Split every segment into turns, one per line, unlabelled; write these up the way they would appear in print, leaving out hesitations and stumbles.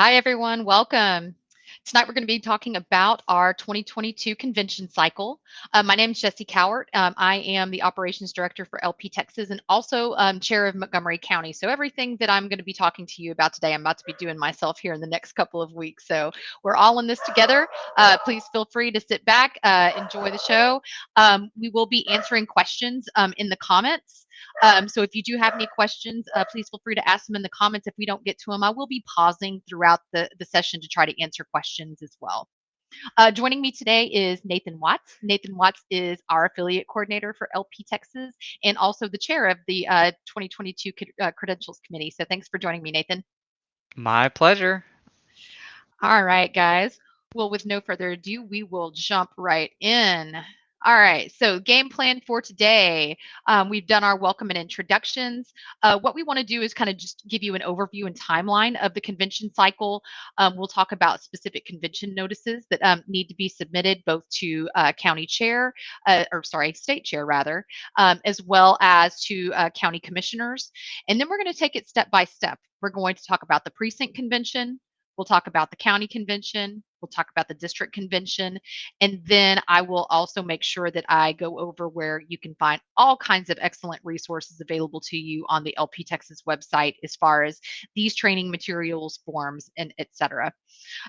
Hi, everyone. Welcome. Tonight, we're going to be talking about our 2022 convention cycle. My name is Jessi Cowart. I am the operations director for LPTexas and also chair of Montgomery County. So everything that I'm going to be talking to you about today, I'm about to be doing myself here in the next couple of weeks. So we're all in this together. Please feel free to sit back, enjoy the show. We will be answering questions in the comments. So if you do have any questions, please feel free to ask them in the comments. If we don't get to them, I will be pausing throughout the session to try to answer questions as well. Joining me today is Nathan Watts. Nathan Watts is our affiliate coordinator for LPTexas and also the chair of the 2022 Credentials Committee. So thanks for joining me, Nathan.
My pleasure.
All right, guys. Well, with no further ado, we will jump right in. All right, so game plan for today. We've done our welcome and introductions. What we want to do is kind of just give you an overview and timeline of the convention cycle. We'll talk about specific convention notices that need to be submitted both to county chair, state chair rather, as well as to county commissioners. And then we're going to take it step by step. We're going to talk about the precinct convention. We'll talk about the county convention. We'll talk about the district convention. And then I will also make sure that I go over where you can find all kinds of excellent resources available to you on the LPTexas website as far as these training materials, forms, and et cetera.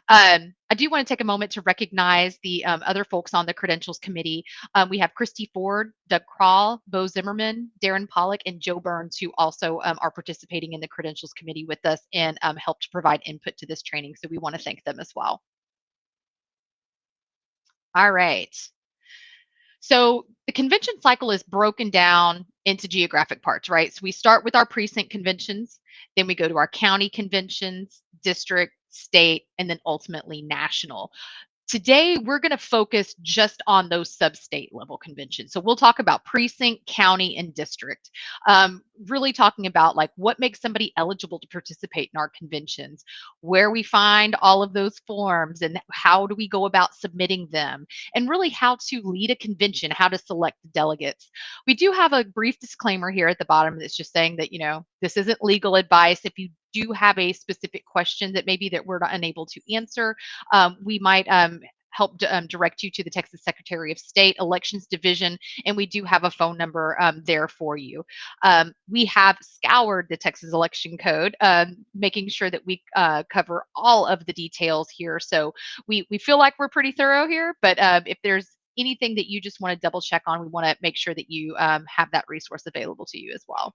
I do want to take a moment to recognize the other folks on the Credentials Committee. We have Christy Ford, Doug Crawl, Bo Zimmerman, Darren Pollock, and Joe Burns, who also are participating in the Credentials Committee with us and help to provide input to this training. So we want to thank them as well. All right. So the convention cycle is broken down into geographic parts, right? So we start with our precinct conventions, then we go to our county conventions, district, state, and then ultimately national. Today, we're going to focus just on those sub-state level conventions. So we'll talk about precinct, county, and district. Really talking about like what makes somebody eligible to participate in our conventions, where we find all of those forms, and how do we go about submitting them, and really how to lead a convention, how to select the delegates. We do have a brief disclaimer here at the bottom that's just saying that, this isn't legal advice. If you do have a specific question that maybe that we're not unable to answer, we might help direct you to the Texas Secretary of State Elections Division, and we do have a phone number there for you. We have scoured the Texas Election Code, making sure that we cover all of the details here. So we feel like we're pretty thorough here, but if there's anything that you just want to double check on, we want to make sure that you have that resource available to you as well.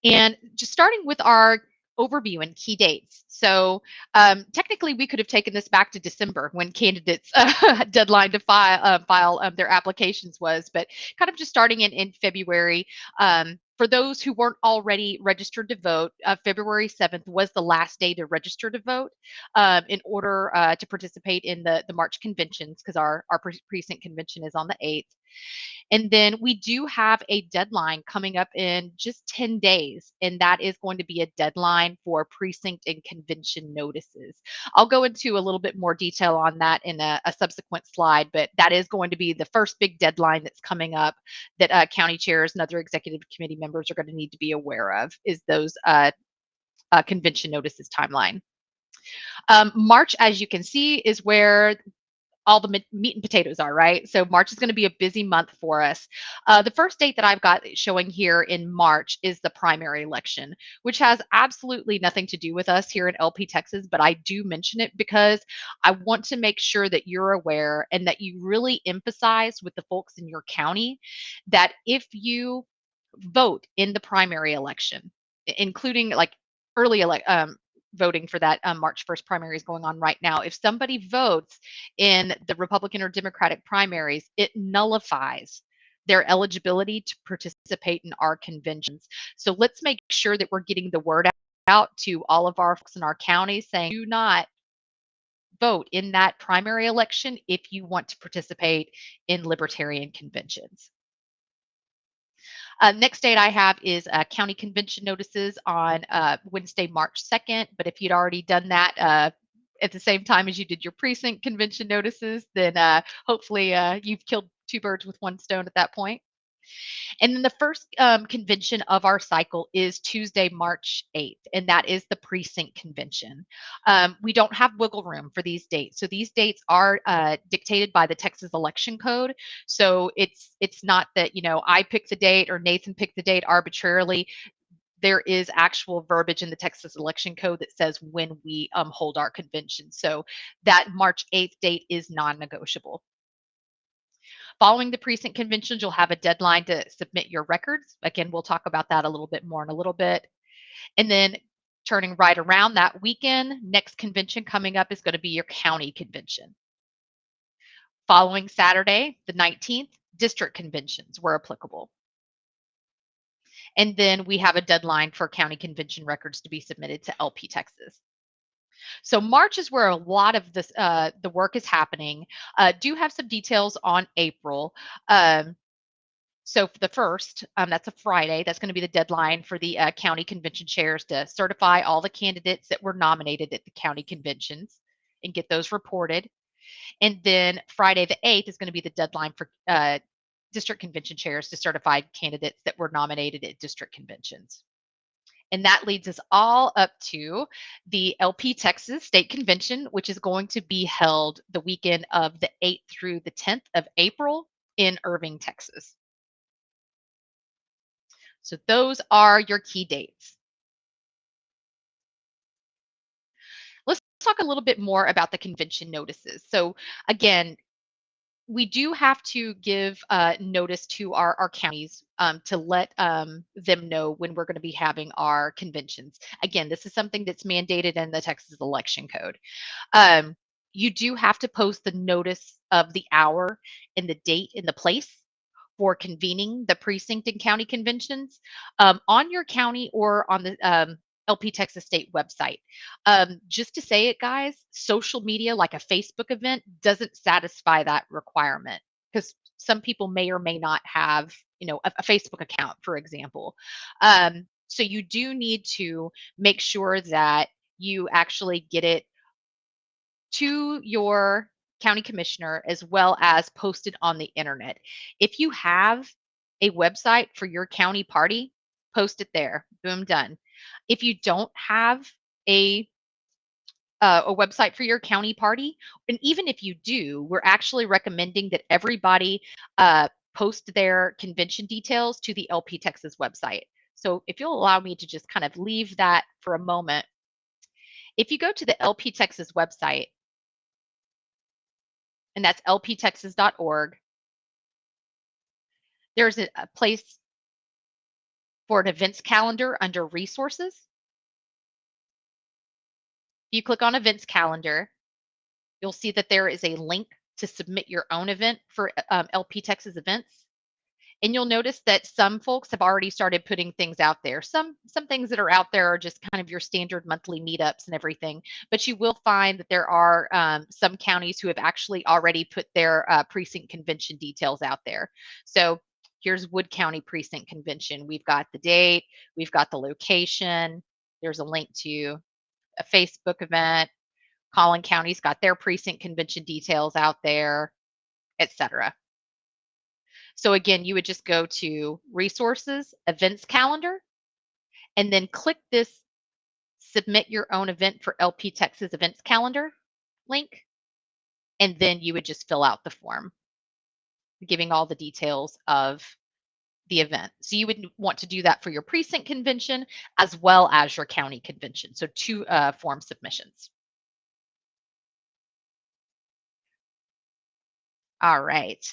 And just starting with our overview and key dates. So technically, we could have taken this back to December when candidates' deadline to file their applications was, but kind of just starting in February. For those who weren't already registered to vote, February 7th was the last day to register to vote in order to participate in the March conventions, because our precinct convention is on the 8th. And then we do have a deadline coming up in just 10 days, and that is going to be a deadline for precinct and convention notices. I'll go into a little bit more detail on that in a subsequent slide, but that is going to be the first big deadline that's coming up that county chairs and other executive committee members are going to need to be aware of, is those convention notices timeline. March, as you can see, is where all the meat and potatoes are, right? So March is going to be a busy month for us. The first date that I've got showing here in March is the primary election, which has absolutely nothing to do with us here in LPTexas, but I do mention it because I want to make sure that you're aware and that you really emphasize with the folks in your county that if you vote in the primary election, including like early voting for that March 1st primaries going on right now. If somebody votes in the Republican or Democratic primaries, it nullifies their eligibility to participate in our conventions. So let's make sure that we're getting the word out to all of our folks in our counties saying, do not vote in that primary election if you want to participate in libertarian conventions. Next date I have is county convention notices on Wednesday, March 2nd. But if you'd already done that at the same time as you did your precinct convention notices, then hopefully you've killed two birds with one stone at that point. And then the first convention of our cycle is Tuesday, March 8th, and that is the Precinct Convention. We don't have wiggle room for these dates. So these dates are dictated by the Texas Election Code. So it's not that, I pick the date or Nathan picked the date arbitrarily. There is actual verbiage in the Texas Election Code that says when we hold our convention. So that March 8th date is non-negotiable. Following the precinct conventions, you'll have a deadline to submit your records. Again, we'll talk about that a little bit more in a little bit. And then turning right around that weekend, next convention coming up is going to be your county convention. Following Saturday, the 19th, district conventions were applicable. And then we have a deadline for county convention records to be submitted to LPTexas. So March is where a lot of this the work is happening. Do have some details on April. So for the first, that's a Friday. That's going to be the deadline for the county convention chairs to certify all the candidates that were nominated at the county conventions and get those reported. And then Friday the 8th is going to be the deadline for district convention chairs to certify candidates that were nominated at district conventions. And that leads us all up to the LPTexas State Convention, which is going to be held the weekend of the 8th through the 10th of April in Irving, Texas. So those are your key dates. Let's talk a little bit more about the convention notices. So again, we do have to give notice to our counties to let them know when we're going to be having our conventions. Again, this is something that's mandated in the Texas Election Code. You do have to post the notice of the hour and the date and the place for convening the precinct and county conventions on your county or on the LPTexas State website. Just to say it, guys, social media like a Facebook event doesn't satisfy that requirement because some people may or may not have, a Facebook account, for example. So you do need to make sure that you actually get it to your county commissioner as well as posted on the internet. If you have a website for your county party, post it there. Boom, done. If you don't have a website for your county party, and even if you do, we're actually recommending that everybody post their convention details to the LPTexas website. So if you'll allow me to just kind of leave that for a moment, if you go to the LPTexas website, and that's lptexas.org, there's a place for an events calendar under resources. If you click on events calendar, you'll see that there is a link to submit your own event for LPTexas events. And you'll notice that some folks have already started putting things out there. Some things that are out there are just kind of your standard monthly meetups and everything. But you will find that there are some counties who have actually already put their precinct convention details out there. So here's Wood County Precinct Convention. We've got the date, we've got the location. There's a link to a Facebook event. Collin County's got their precinct convention details out there, etc. So again, you would just go to resources, events calendar, and then click this submit your own event for LPTexas events calendar link. And then you would just fill out the form, giving all the details of the event. So you would want to do that for your precinct convention as well as your county convention. So two form submissions. All right.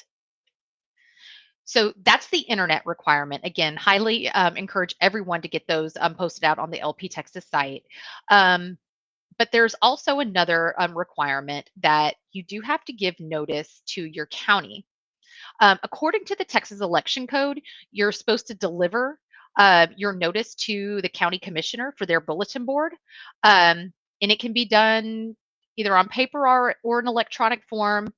So that's the internet requirement. Again, highly encourage everyone to get those posted out on the LPTexas site. But there's also another requirement that you do have to give notice to your county. According to the Texas Election Code, you're supposed to deliver your notice to the county commissioner for their bulletin board. And it can be done either on paper or an electronic form.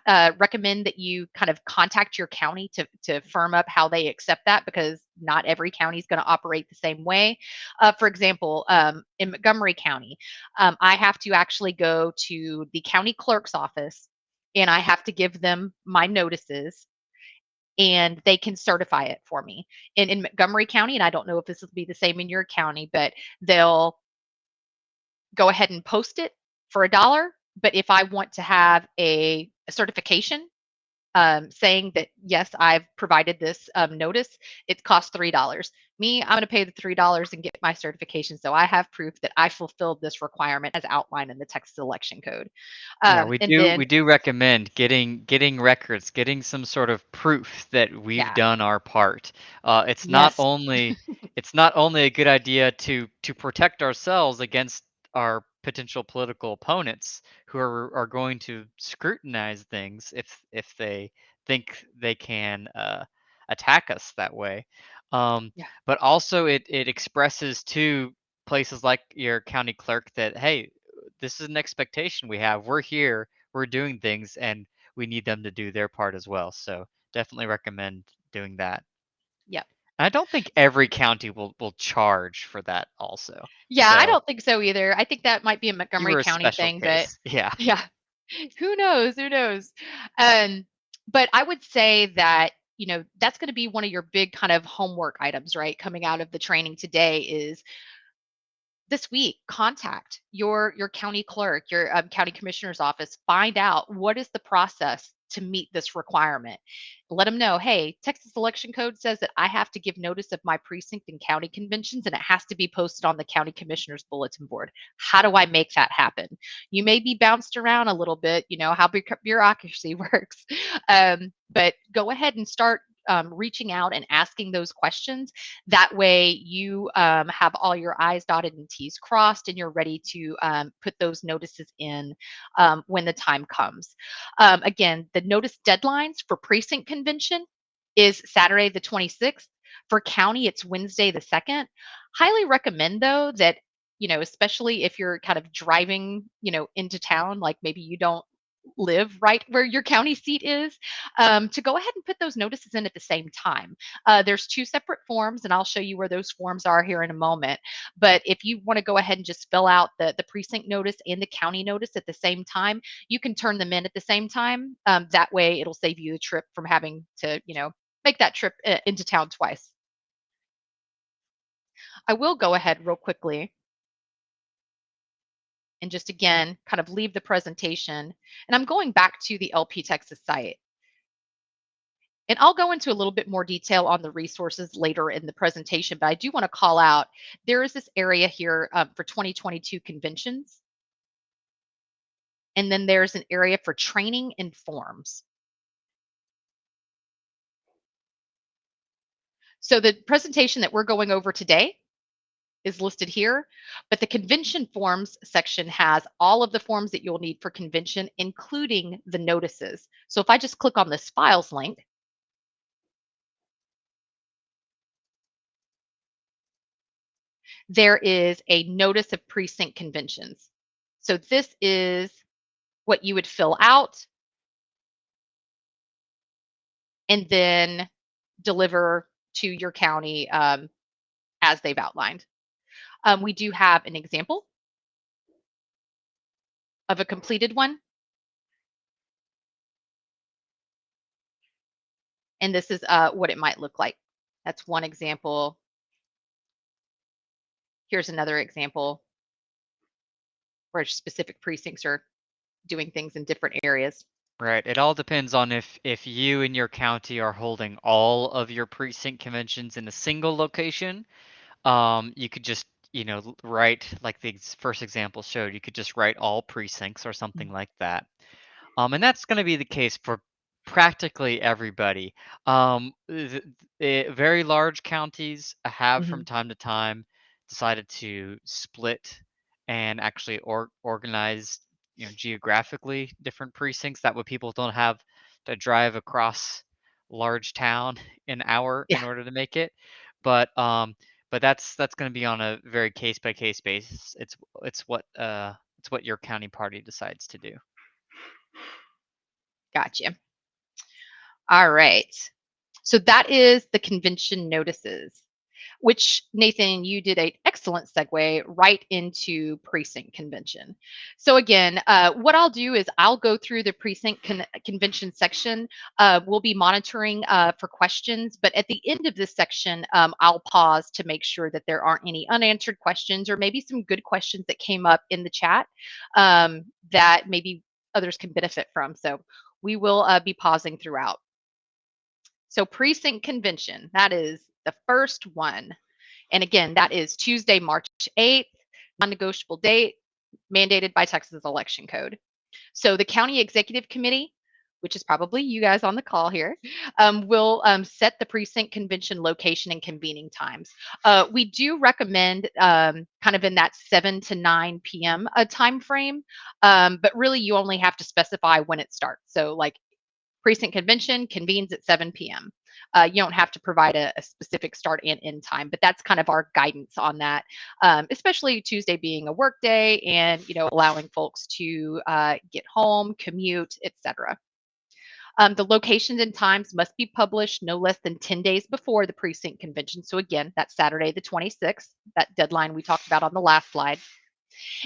Recommend that you kind of contact your county to firm up how they accept that because not every county is going to operate the same way. For example, in Montgomery County, I have to actually go to the county clerk's office and I have to give them my notices. and they can certify it for me. In Montgomery County, and I don't know if this will be the same in your county, but they'll go ahead and post it for $1. But if I want to have a certification saying that, yes, I've provided this notice, it costs $3. Me, I'm going to pay the $3 and get my certification. So I have proof that I fulfilled this requirement as outlined in the Texas Election Code.
Yeah,
And then,
we do recommend getting records, getting some sort of proof that we've
yeah,
done our part. It's not
yes,
only a good idea to protect ourselves against our potential political opponents who are going to scrutinize things if they think they can attack us that way.
yeah,
But also it expresses to places like your county clerk that, hey, this is an expectation we have. We're here, we're doing things, and we need them to do their part as well. So definitely recommend doing that.
yep.
And I don't think every county will charge for that also.
Yeah, I
So
don't think so either. I think that might be a
you
Montgomery
were a
County
special
thing, but
case. Yeah.
yeah, who knows? Who knows? Um, but I would say that, that's going to be one of your big kind of homework items, right? Coming out of the training today is this week contact your county clerk, your county commissioner's office, find out what is the process to meet this requirement. Let them know, hey, Texas election code says that I have to give notice of my precinct and county conventions, and it has to be posted on the county commissioner's bulletin board. How do I make that happen? You may be bounced around a little bit, how bureaucracy works, but go ahead and start reaching out and asking those questions. That way, you have all your I's dotted and T's crossed, and you're ready to put those notices in when the time comes. Again, the notice deadlines for precinct convention is Saturday the 26th. For county, it's Wednesday the 2nd. Highly recommend, though, that especially if you're kind of driving, into town, like maybe you don't live right where your county seat is, to go ahead and put those notices in at the same time. There's two separate forms, and I'll show you where those forms are here in a moment. But if you want to go ahead and just fill out the precinct notice and the county notice at the same time, you can turn them in at the same time. That way, it'll save you the trip from having to, make that trip into town twice. I will go ahead real quickly and just again kind of leave the presentation. And I'm going back to the LPTexas site. And I'll go into a little bit more detail on the resources later in the presentation, but I do want to call out there is this area here for 2022 conventions. And then there's an area for training and forms. So the presentation that we're going over today is listed here, but the convention forms section has all of the forms that you'll need for convention, including the notices. So if I just click on this files link, there is a notice of precinct conventions. So this is what you would fill out and then deliver to your county as they've outlined. We do have an example of a completed one. And this is what it might look like. That's one example. Here's another example where specific precincts are doing things in different areas.
Right. It all depends on if you and your county are holding all of your precinct conventions in a single location. You could just, write like the first example showed, you could just write all precincts or something like that. And that's going to be the case for practically everybody. Very large counties have
Mm-hmm.
from time to time decided to split and actually organize, geographically different precincts. That way people don't have to drive across large town an hour
Yeah,
in order to make it. But that's going to be on a very case by case basis. It's what your county party decides to do.
gotcha. All right. So that is the convention notices. which, Nathan, you did an excellent segue right into precinct convention. So again, what I'll do is I'll go through the precinct convention section. We'll be monitoring for questions, but at the end of this section, I'll pause to make sure that there aren't any unanswered questions or maybe some good questions that came up in the chat that maybe others can benefit from. So we will be pausing throughout. So precinct convention, that is the first one. And again, that is Tuesday, March 8th, non-negotiable date mandated by Texas election code. So the county executive committee, which is probably you guys on the call here, will set the precinct convention location and convening times. We do recommend kind of in that 7 to 9 p.m. Time frame, but really you only have to specify when it starts. So like precinct convention convenes at 7 p.m. You don't have to provide a specific start and end time, but that's kind of our guidance on that, especially Tuesday being a work day and, allowing folks to get home, commute, etc. The locations and times must be published no less than 10 days before the precinct convention. So again, that's Saturday the 26th, that deadline we talked about on the last slide.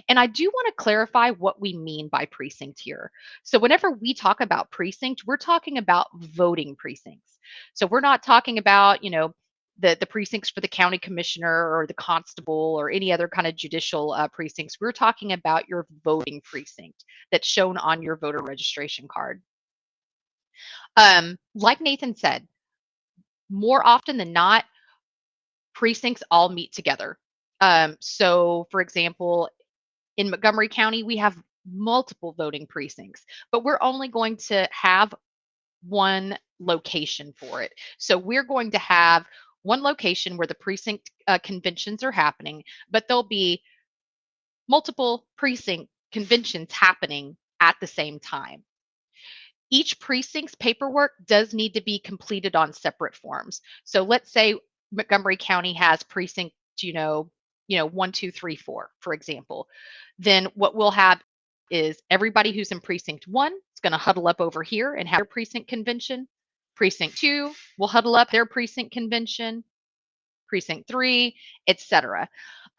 And I do want to clarify what we mean by precinct here. So whenever we talk about precinct, we're talking about voting precincts. So we're not talking about, the precincts for the county commissioner or the constable or any other kind of judicial precincts. We're talking about your voting precinct that's shown on your voter registration card. Like Nathan said, more often than not, precincts all meet together. So for example, in Montgomery County, we have multiple voting precincts, but we're only going to have one location for it. So we're going to have one location where the precinct conventions are happening, but there'll be multiple precinct conventions happening at the same time. Each precinct's paperwork does need to be completed on separate forms. So let's say Montgomery County has precinct, 1, 2, 3, 4, for example. Then what we'll have is everybody who's in precinct 1 is going to huddle up over here and have their precinct convention. Precinct 2 will huddle up their precinct convention. Precinct 3, etc.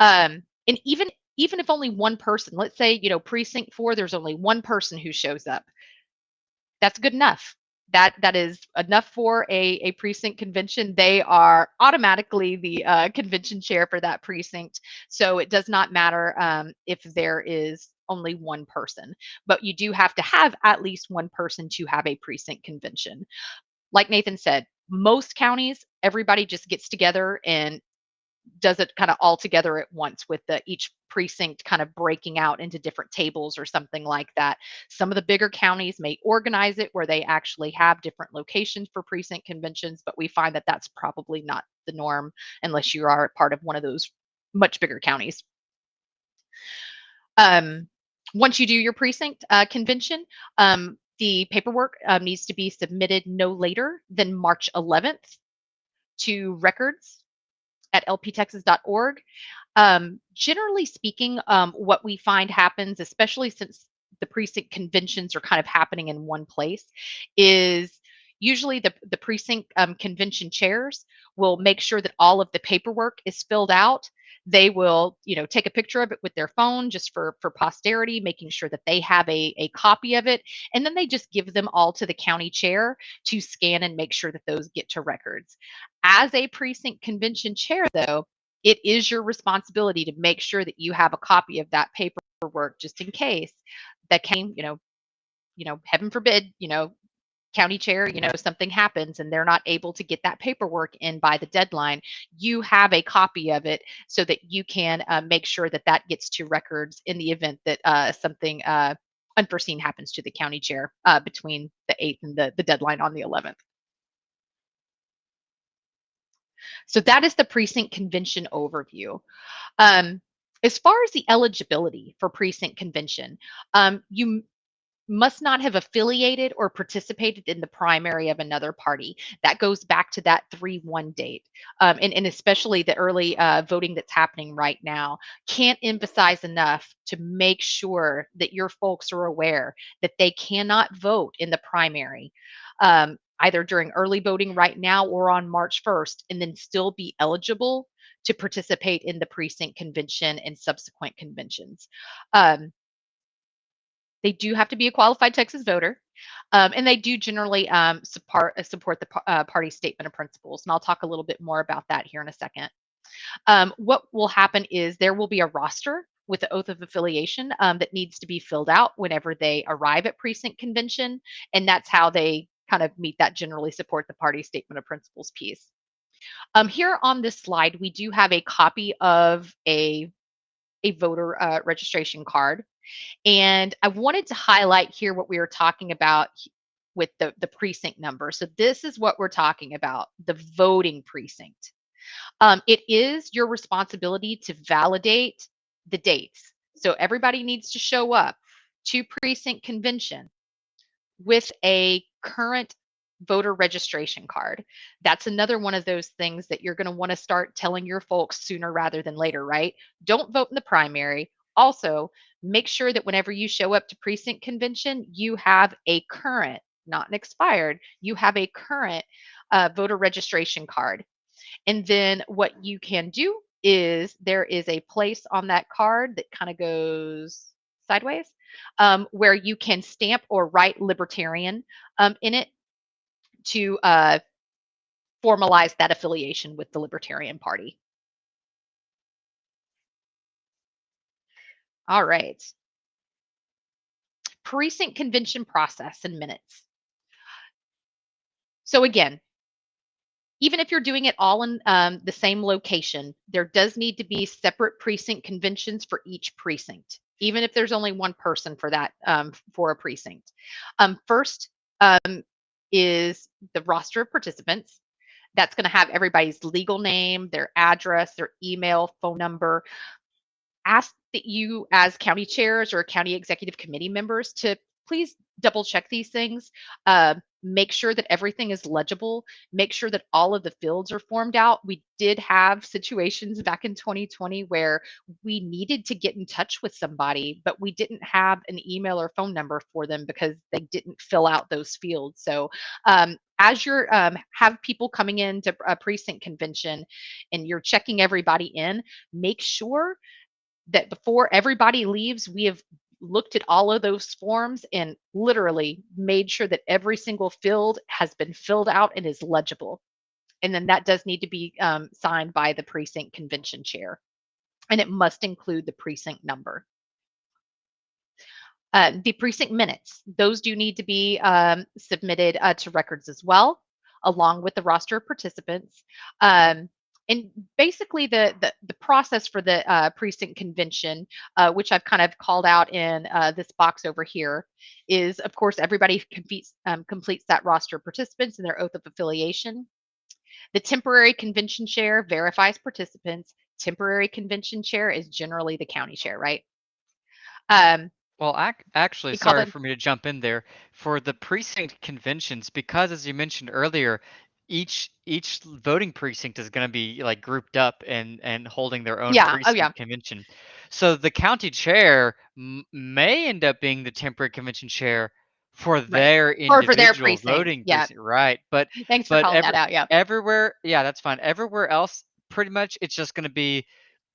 And even if only one person, let's say, precinct 4, there's only one person who shows up. That's good enough. That is enough for a precinct convention. They are automatically the convention chair for that precinct. So it does not matter if there is only one person, but you do have to have at least one person to have a precinct convention. Like Nathan said, most counties, everybody just gets together and does it kind of all together at once with each precinct kind of breaking out into different tables or something like that. Some of the bigger counties may organize it where they actually have different locations for precinct conventions, but we find that that's probably not the norm unless you are part of one of those much bigger counties. Once you do your precinct convention, the paperwork needs to be submitted no later than March 11th to records at lptexas.org. Generally speaking, what we find happens, especially since the precinct conventions are kind of happening in one place, is usually the precinct convention chairs will make sure that all of the paperwork is filled out. They will, take a picture of it with their phone just for posterity, making sure that they have a copy of it. And then they just give them all to the county chair to scan and make sure that those get to records. As a precinct convention chair, though, it is your responsibility to make sure that you have a copy of that paperwork just in case that can, heaven forbid, county chair, something happens and they're not able to get that paperwork in by the deadline. You have a copy of it so that you can make sure that that gets to records in the event that something unforeseen happens to the county chair between the 8th and the deadline on the 11th. So that is the precinct convention overview. As far as the eligibility for precinct convention, you must not have affiliated or participated in the primary of another party. That goes back to that 3-1 date. And especially the early voting that's happening right now. Can't emphasize enough to make sure that your folks are aware that they cannot vote in the primary. either during early voting right now or on March 1st, and then still be eligible to participate in the precinct convention and subsequent conventions. They do have to be a qualified Texas voter, and they do generally support the party statement of principles. And I'll talk a little bit more about that here in a second. What will happen is there will be a roster with the oath of affiliation that needs to be filled out whenever they arrive at precinct convention, and that's how they kind of meet that generally support the party statement of principles piece. Here on this slide, we do have a copy of a voter registration card. And I wanted to highlight here what we were talking about with the precinct number. So this is what we're talking about, the voting precinct. It is your responsibility to validate the dates. So everybody needs to show up to precinct convention with a current voter registration card. That's another one of those things that you're going to want to start telling your folks sooner rather than later, right? Don't vote in the primary. Also, make sure that whenever you show up to precinct convention, you have a current, not an expired, you have a current voter registration card. And then what you can do is there is a place on that card that kind of goes sideways where you can stamp or write libertarian in it to formalize that affiliation with the Libertarian Party. All right. Precinct convention process and minutes. So again, even if you're doing it all in the same location, there does need to be separate precinct conventions for each precinct, even if there's only one person for that for a precinct. First is the roster of participants. That's going to have everybody's legal name, their address, their email, phone number. Ask that you, as county chairs or county executive committee members, to please double check these things. Make sure that everything is legible. Make sure that all of the fields are formed out. We did have situations back in 2020 where we needed to get in touch with somebody, but we didn't have an email or phone number for them because they didn't fill out those fields. So as you're have people coming into a precinct convention and you're checking everybody in, make sure that before everybody leaves, we have looked at all of those forms and literally made sure that every single field has been filled out and is legible. And then that does need to be signed by the precinct convention chair. And it must include the precinct number. The precinct minutes, those do need to be submitted to records as well, along with the roster of participants. And basically the process for the precinct convention, which I've kind of called out in this box over here, is of course everybody completes that roster of participants and their oath of affiliation. The temporary convention chair verifies participants. Temporary convention chair is generally the county chair, right?
Well, actually,
We call
sorry
them,
for me to jump in there. For the precinct conventions, because as you mentioned earlier, each voting precinct is going to be like grouped up and holding their own
yeah, oh yeah,
precinct convention. So the county chair may end up being the temporary convention chair for
right.
their
Or for their
individual
precinct,
voting
yeah.
precinct, right?
Thanks for
But
calling that out, yeah.
everywhere, yeah, that's fine. Everywhere else, pretty much, it's just going to be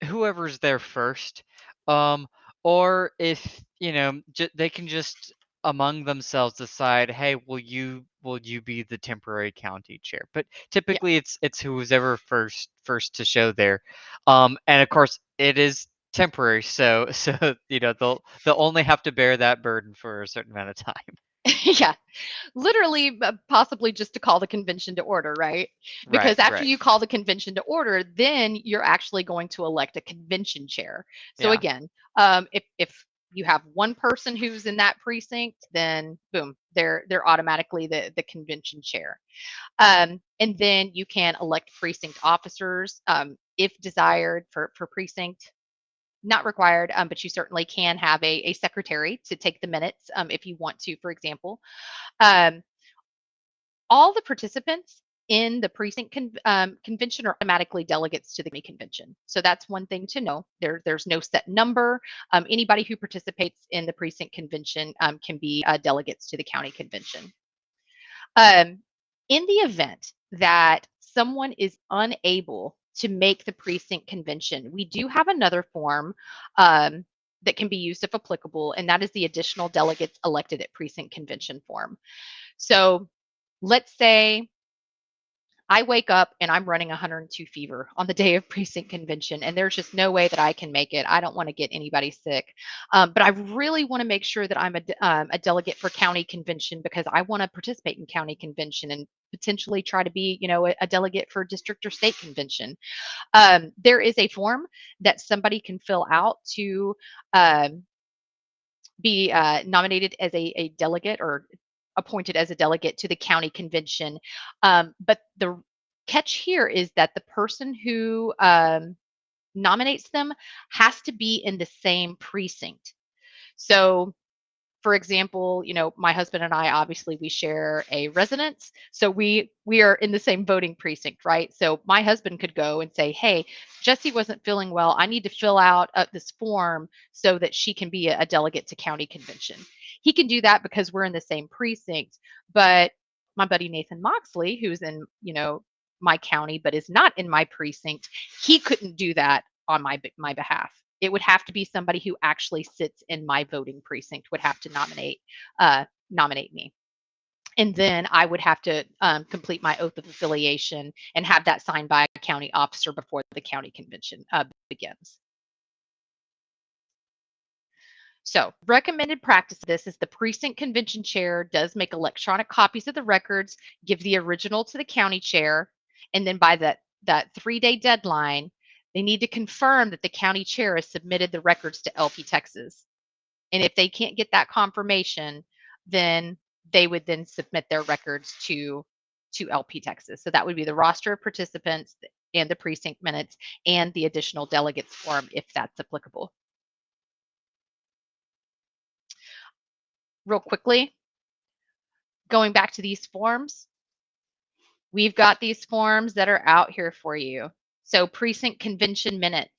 whoever's there first. Um, or if they can just among themselves decide, hey, will you be the temporary county chair? But
Yeah.
typically it's who's ever first to show there. And of course it is temporary, so they'll only have to bear that burden for a certain amount of time.
Yeah, literally, possibly just to call the convention to order, right?
Right,
Because after
right.
you call the convention to order, then you're actually going to elect a convention chair. So
Yeah.
again, if you have one person who's in that precinct, then boom, they're automatically the convention chair. And then you can elect precinct officers if desired for precinct. Not required, but you certainly can have a secretary to take the minutes if you want to, for example. Um, all the participants in the precinct convention are automatically delegates to the county convention. So that's one thing to know. There's no set number. Anybody who participates in the precinct convention can be delegates to the county convention. Um, In the event that someone is unable to make the precinct convention, we do have another form that can be used if applicable, and that is the additional delegates elected at precinct convention form. So let's say I wake up and I'm running 102 fever on the day of precinct convention, and there's just no way that I can make it. I don't want to get anybody sick, but I really want to make sure that I'm a delegate for county convention because I want to participate in county convention and potentially try to be, a delegate for district or state convention. There is a form that somebody can fill out to um, be nominated as a delegate or appointed as a delegate to the county convention. But the catch here is that the person who nominates them has to be in the same precinct. So for example, my husband and I obviously we share a residence, so we are in the same voting precinct, right? So my husband could go and say, "Hey, Jessi wasn't feeling well. I need to fill out this form so that she can be a delegate to county convention." He can do that because we're in the same precinct, but my buddy Nathan Moxley, who's in my county but is not in my precinct, he couldn't do that on my behalf. It would have to be somebody who actually sits in my voting precinct would have to nominate me. And then I would have to complete my oath of affiliation and have that signed by a county officer before the county convention begins. So recommended practice of this is the precinct convention chair does make electronic copies of the records, give the original to the county chair, and then by that 3-day deadline, they need to confirm that the county chair has submitted the records to LPTexas. And if they can't get that confirmation, then they would then submit their records to LPTexas. So that would be the roster of participants and the precinct minutes and the additional delegates form if that's applicable. Real quickly, going back to these forms, we've got these forms that are out here for you. So precinct convention minutes,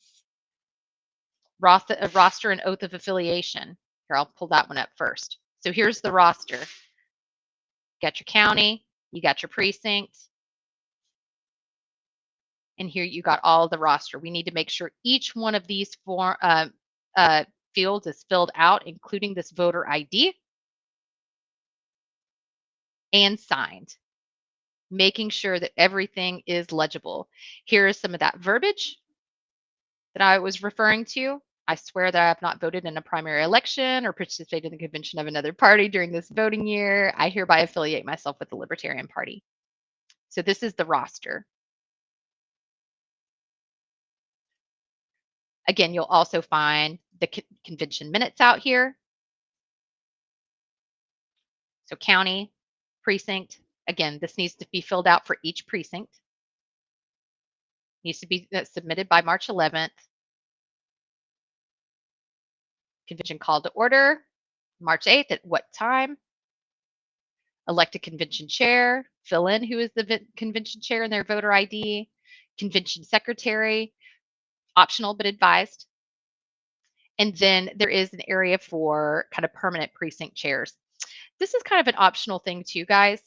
roster and oath of affiliation. Here, I'll pull that one up first. So here's the roster. You got your county, you got your precinct, and here you got all the roster. We need to make sure each one of these fields is filled out, including this voter ID, and signed, making sure that everything is legible. Here is some of that verbiage that I was referring to. I swear that I have not voted in a primary election or participated in the convention of another party during this voting year. I hereby affiliate myself with the Libertarian Party. So this is the roster. Again, you'll also find the convention minutes out here. So county, precinct. Again, this needs to be filled out for each precinct. Needs to be submitted by March 11th. Convention called to order, March 8th at what time? Elect a convention chair, fill in who is the convention chair and their voter ID, convention secretary, optional but advised. And then there is an area for kind of permanent precinct chairs. This is kind of an optional thing too, guys.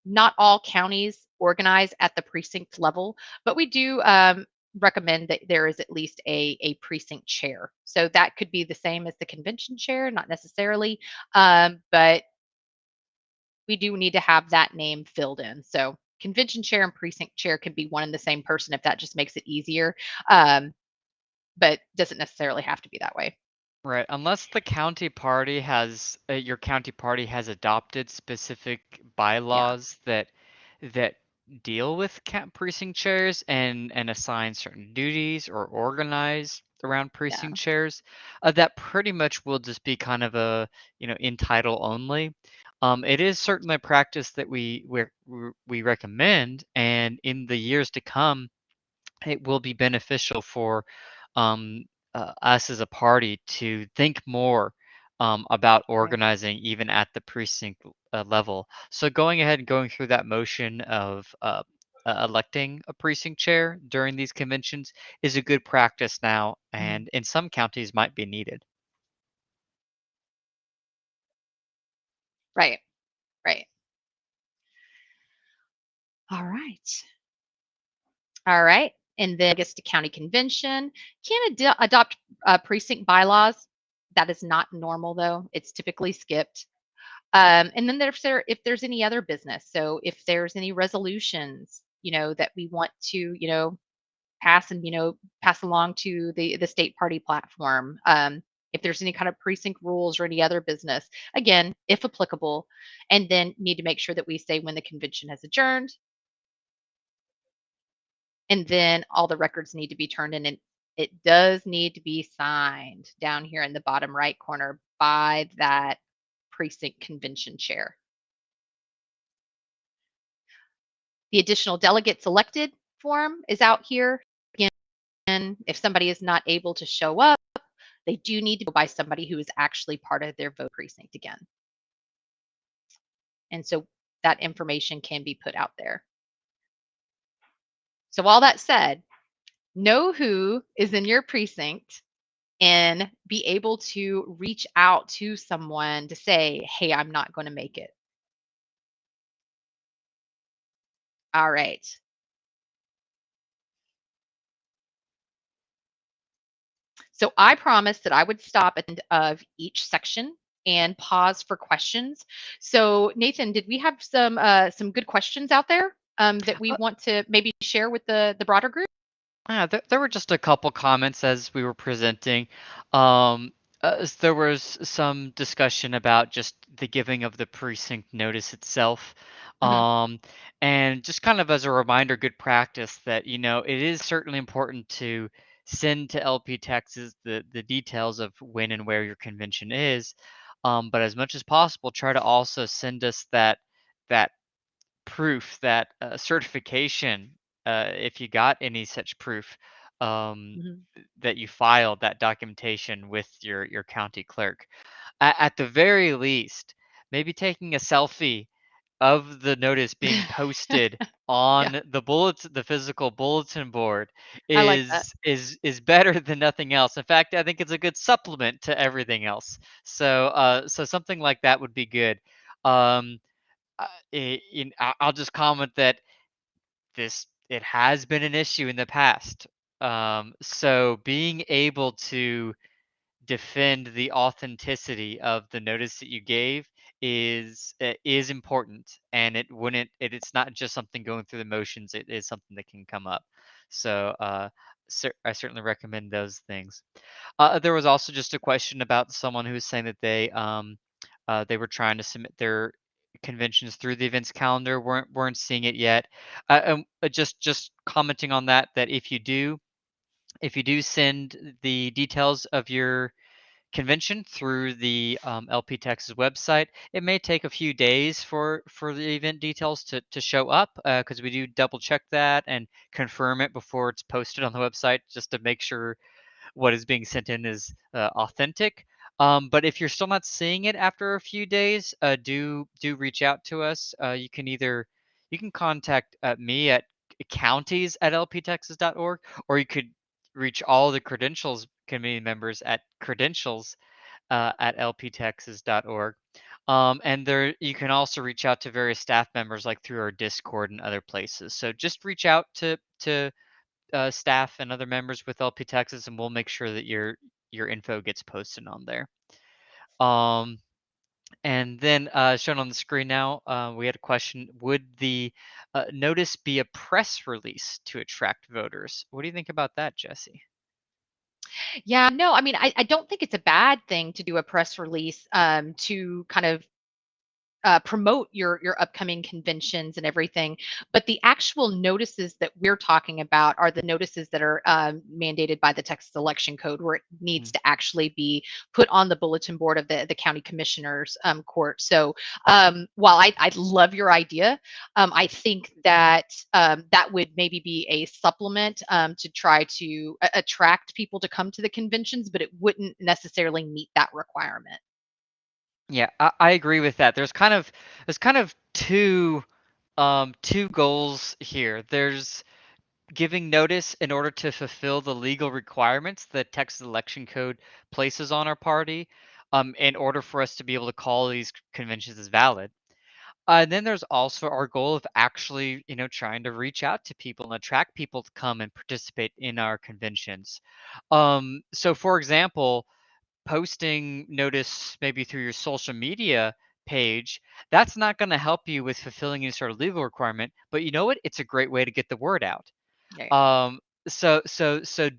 Not all counties organize at the precinct level, but we do recommend that there is at least a precinct chair. So that could be the same as the convention chair, not necessarily, but we do need to have that name filled in. So convention chair and precinct chair can be one and the same person if that just makes it easier, but doesn't necessarily have to be that way.
Right, unless the county party has your county party has adopted specific
Yeah,
bylaws that deal with precinct chairs and assign certain duties or organize around
yeah.
precinct chairs, that pretty much will just be kind of a in title only. It is certainly a practice that we recommend, and in the years to come, it will be beneficial for um, us as a party to think more about
Right.
organizing even at the precinct level. So going ahead and going through that motion of electing a precinct chair during these conventions is a good practice now,
Mhm.
and in some counties might be needed.
Right, right. All right. All right. And then I guess the county convention can adopt precinct bylaws. That is not normal though. It's typically skipped. And then if there's any other business, so if there's any resolutions, that we want to, pass and, pass along to the state party platform. If there's any kind of precinct rules or any other business, again, if applicable, and then need to make sure that we say when the convention has adjourned, and then all the records need to be turned in, and it does need to be signed down here in the bottom right corner by that precinct convention chair. The additional delegates elected form is out here. Again, if somebody is not able to show up, they do need to go by somebody who is actually part of their vote precinct again. And so that information can be put out there. So all that said, know who is in your precinct and be able to reach out to someone to say, hey, I'm not going to make it. All right. So I promised that I would stop at the end of each section and pause for questions. So Nathan, did we have some good questions out there that we want to maybe share with the broader group?
Yeah, there were just a couple comments as we were presenting. Um, there was some discussion about just the giving of the precinct notice itself.
Mhm.
Um, and just kind of as a reminder, good practice that, it is certainly important to send to LP Texas the details of when and where your convention is. But as much as possible, try to also send us that proof, that certification, if you got any such proof, um,
Mhm.
that you filed that documentation with your county clerk. At the very least, maybe taking a selfie of the notice being posted
Yeah,
on the physical bulletin board
I like that.
is better than nothing else. In fact, I think it's a good supplement to everything else. So something like that would be good. Um, I'll just comment that it has been an issue in the past. So being able to defend the authenticity of the notice that you gave is important, and it's not just something going through the motions. It is something that can come up. So I certainly recommend those things. There was also just a question about someone who was saying that they were trying to submit their conventions through the events calendar, weren't seeing it yet. Just commenting on that, that if you do send the details of your convention through the LP Texas website, it may take a few days for the event details to show up, because we do double check that and confirm it before it's posted on the website, just to make sure what is being sent in is authentic. But if you're still not seeing it after a few days, do reach out to us. You can contact me at counties@lptexas.org, or you could reach all the credentials committee members at credentials at lptexas.org. And there, you can also reach out to various staff members, like through our Discord and other places. So just reach out to staff and other members with LP Texas, and we'll make sure that your info gets posted on there. Um, and then shown on the screen now, we had a question: would the notice be a press release to attract voters? What do you think about that, Jessi?
Yeah, no, I mean, I don't think it's a bad thing to do a press release to kind of promote your upcoming conventions and everything. But the actual notices that we're talking about are the notices that are mandated by the Texas Election Code, where it needs
Mm.
to actually be put on the bulletin board of the county commissioners court. So while I love your idea, I think that that would maybe be a supplement to try to attract people to come to the conventions, but it wouldn't necessarily meet that requirement.
Yeah, I agree with that. There's kind of two goals here. There's giving notice in order to fulfill the legal requirements that Texas Election Code places on our party, in order for us to be able to call these conventions as valid. And then there's also our goal of actually, trying to reach out to people and attract people to come and participate in our conventions. So for example, posting notice maybe through your social media page, that's not going to help you with fulfilling any sort of legal requirement, but you know what? It's a great way to get the word out.
Right.
So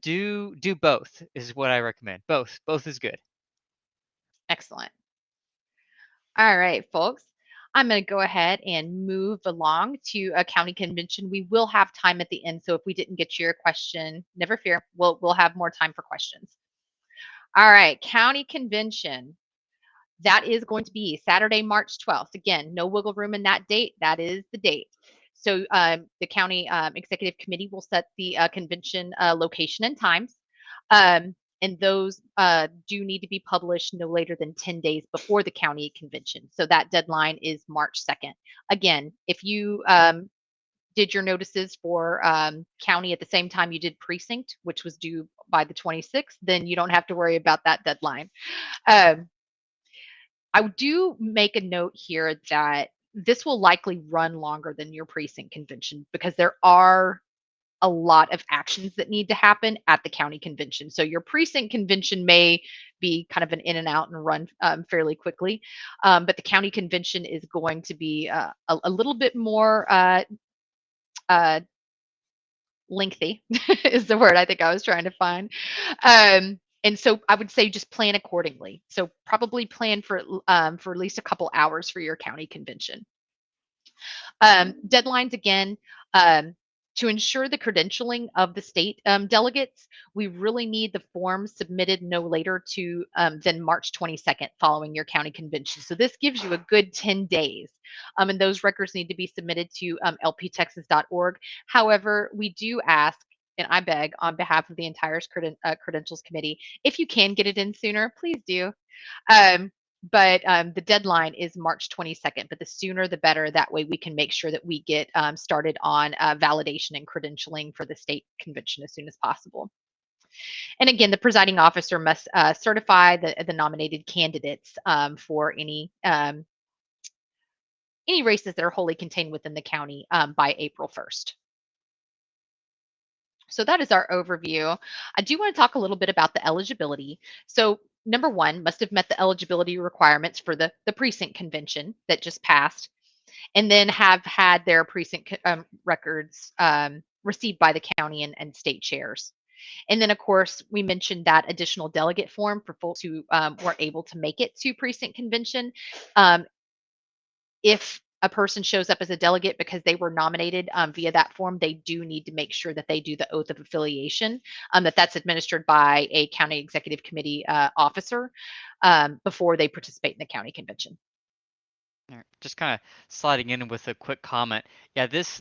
do both is what I recommend. Both is good.
Excellent. All right, folks. I'm going to go ahead and move along to a county convention. We will have time at the end, so if we didn't get to your question, never fear. We'll have more time for questions. All right, county convention. That is going to be Saturday, March 12th. Again, no wiggle room in that date. That is the date. So the county executive committee will set the convention location and times. And those do need to be published no later than 10 days before the county convention. So that deadline is March 2nd. Again, if you did your notices for county at the same time you did precinct, which was due by the 26th, then you don't have to worry about that deadline. I do make a note here that this will likely run longer than your precinct convention because there are a lot of actions that need to happen at the county convention. So your precinct convention may be kind of an in and out and run fairly quickly, but the county convention is going to be a little bit more uh, lengthy is the word I think I was trying to find. And so I would say just plan accordingly. So probably plan for at least a couple hours for your county convention. Deadlines again. To ensure the credentialing of the state delegates, we really need the forms submitted no later than March 22nd following your county convention. So this gives you a good 10 days. And those records need to be submitted to lptexas.org. However, we do ask, and I beg on behalf of the entire Credentials Committee, if you can get it in sooner, please do. But the deadline is March 22nd, but the sooner the better. That way we can make sure that we get started on validation and credentialing for the state convention as soon as possible. And again, the presiding officer must certify the nominated candidates for any races that are wholly contained within the county by April 1st. So that is our overview. I do want to talk a little bit about the eligibility. So number one, must have met the eligibility requirements for the precinct convention that just passed, and then have had their precinct records received by the county and state chairs. And then, of course, we mentioned that additional delegate form for folks who weren't able to make it to precinct convention. If a person shows up as a delegate because they were nominated via that form, they do need to make sure that they do the oath of affiliation, that's administered by a county executive committee officer before they participate in the county convention.
Just kind of sliding in with a quick comment. Yeah, this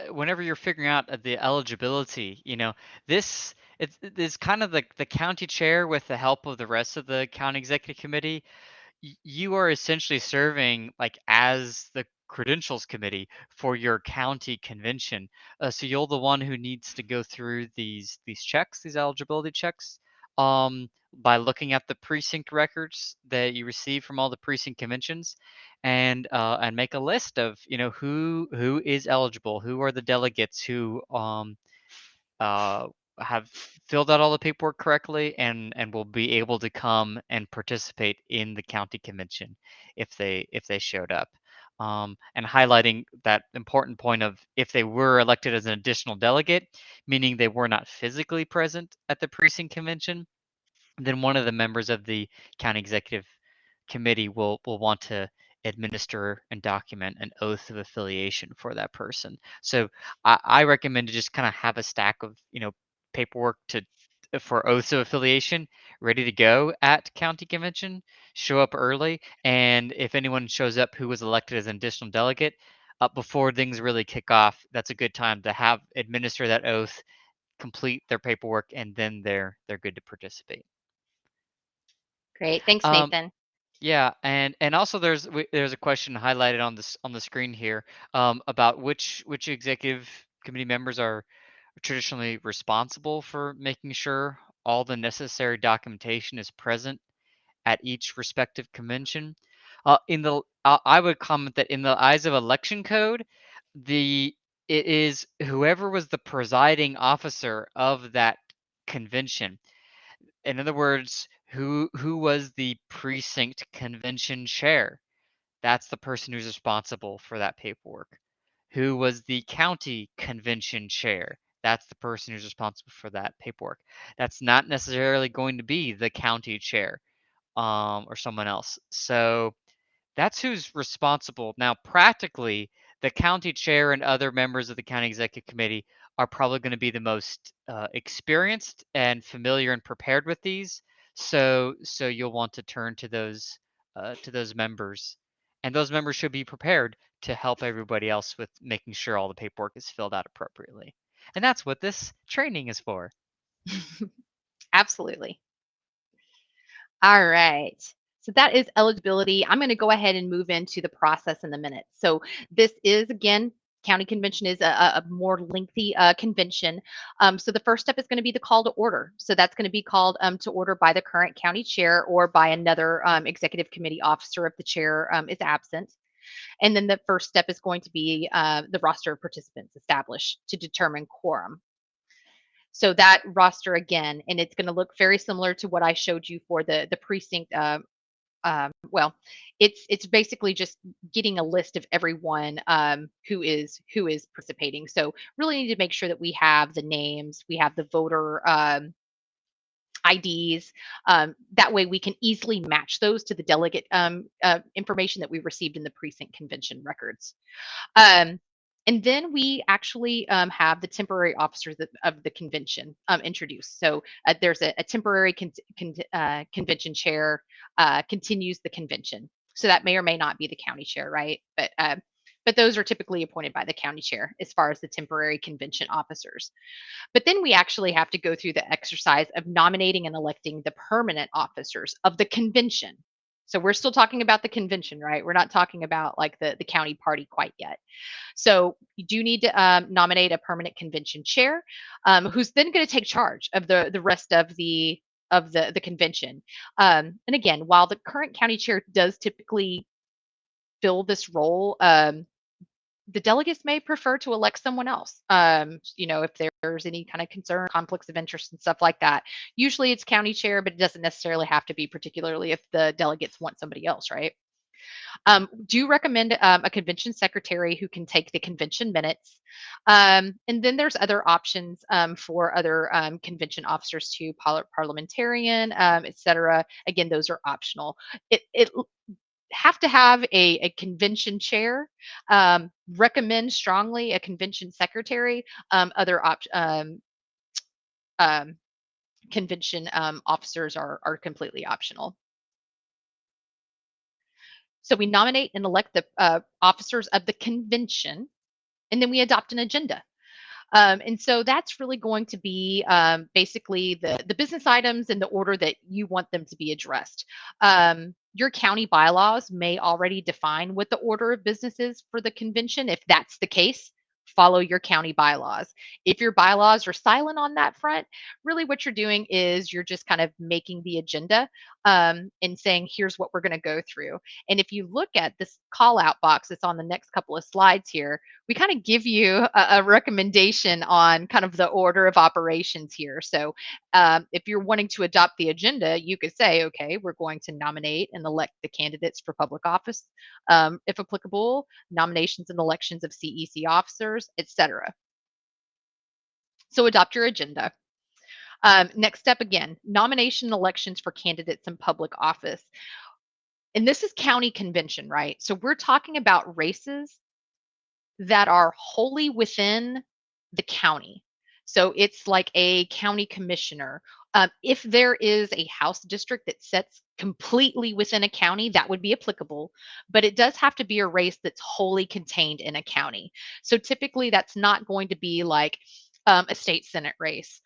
whenever you're figuring out the eligibility, it's kind of the county chair with the help of the rest of the county executive committee. You are essentially serving like as the credentials committee for your county convention. So you're the one who needs to go through these checks, these eligibility checks, by looking at the precinct records that you receive from all the precinct conventions, and make a list of who is eligible, who are the delegates who uh, have filled out all the paperwork correctly and will be able to come and participate in the county convention if they showed up. And highlighting that important point of if they were elected as an additional delegate, meaning they were not physically present at the precinct convention, then one of the members of the county executive committee will want to administer and document an oath of affiliation for that person. So I recommend to just kind of have a stack of paperwork for oaths of affiliation ready to go at county convention. Show up early, and if anyone shows up who was elected as an additional delegate, before things really kick off, that's a good time to have administer that oath, complete their paperwork, and then they're good to participate.
Great. Thanks,
Um,
Nathan.
Yeah, and also there's a question highlighted on the screen here, about which executive committee members are traditionally responsible for making sure all the necessary documentation is present at each respective convention. I would comment that in the eyes of election code, it is whoever was the presiding officer of that convention. In other words, who was the precinct convention chair? That's the person who's responsible for that paperwork. Who was the county convention chair? That's the person who's responsible for that paperwork. That's not necessarily going to be the county chair, or someone else. So that's who's responsible. Now, practically, the county chair and other members of the county executive committee are probably going to be the most experienced and familiar and prepared with these. So you'll want to turn to those members, and those members should be prepared to help everybody else with making sure all the paperwork is filled out appropriately. And that's what this training is for.
Absolutely. All right. So that is eligibility. I'm going to go ahead and move into the process in the minutes. So this is, again, county convention is a more lengthy convention. So the first step is going to be the call to order. So that's going to be called to order by the current county chair or by another executive committee officer if the chair is absent. And then the first step is going to be the roster of participants established to determine quorum. So that roster again, and it's going to look very similar to what I showed you for the precinct. Well, it's basically just getting a list of everyone who is participating. So really need to make sure that we have the names, we have the voter IDs. That way we can easily match those to the delegate information that we received in the precinct convention records. Um, and then we actually have the temporary officers of the convention introduced. So there's a temporary convention chair continues the convention. So that may or may not be the county chair, right? But those are typically appointed by the county chair as far as the temporary convention officers. But then we actually have to go through the exercise of nominating and electing the permanent officers of the convention. So we're still talking about the convention, right? We're not talking about like the county party quite yet. So you do need to nominate a permanent convention chair, who's then going to take charge of the rest of the convention. And again, while the current county chair does typically fill this role, the delegates may prefer to elect someone else. If there's any kind of concern, conflicts of interest, and stuff like that. Usually it's county chair, but it doesn't necessarily have to be, particularly if the delegates want somebody else, right? Do recommend a convention secretary who can take the convention minutes. And then there's other options for other convention officers too, parliamentarian, et cetera. Again, those are optional. It have to have a convention chair, recommend strongly a convention secretary, other convention officers are completely optional. So we nominate and elect the officers of the convention, and then we adopt an agenda. And so that's really going to be basically the business items in the order that you want them to be addressed. Your county bylaws may already define what the order of business is for the convention. If that's the case, follow your county bylaws. If your bylaws are silent on that front, really what you're doing is you're just kind of making the agenda and saying, here's what we're going to go through. And if you look at this call out box that's on the next couple of slides here, we kind of give you a recommendation on kind of the order of operations here. So if you're wanting to adopt the agenda, you could say, okay, we're going to nominate and elect the candidates for public office, if applicable, nominations and elections of CEC officers, etc. So adopt your agenda. Next step again, nomination elections for candidates in public office. And this is county convention, right? So we're talking about races that are wholly within the county. So it's like a county commissioner. If there is a House district that sits completely within a county, that would be applicable, but it does have to be a race that's wholly contained in a county. So typically that's not going to be like a state Senate race.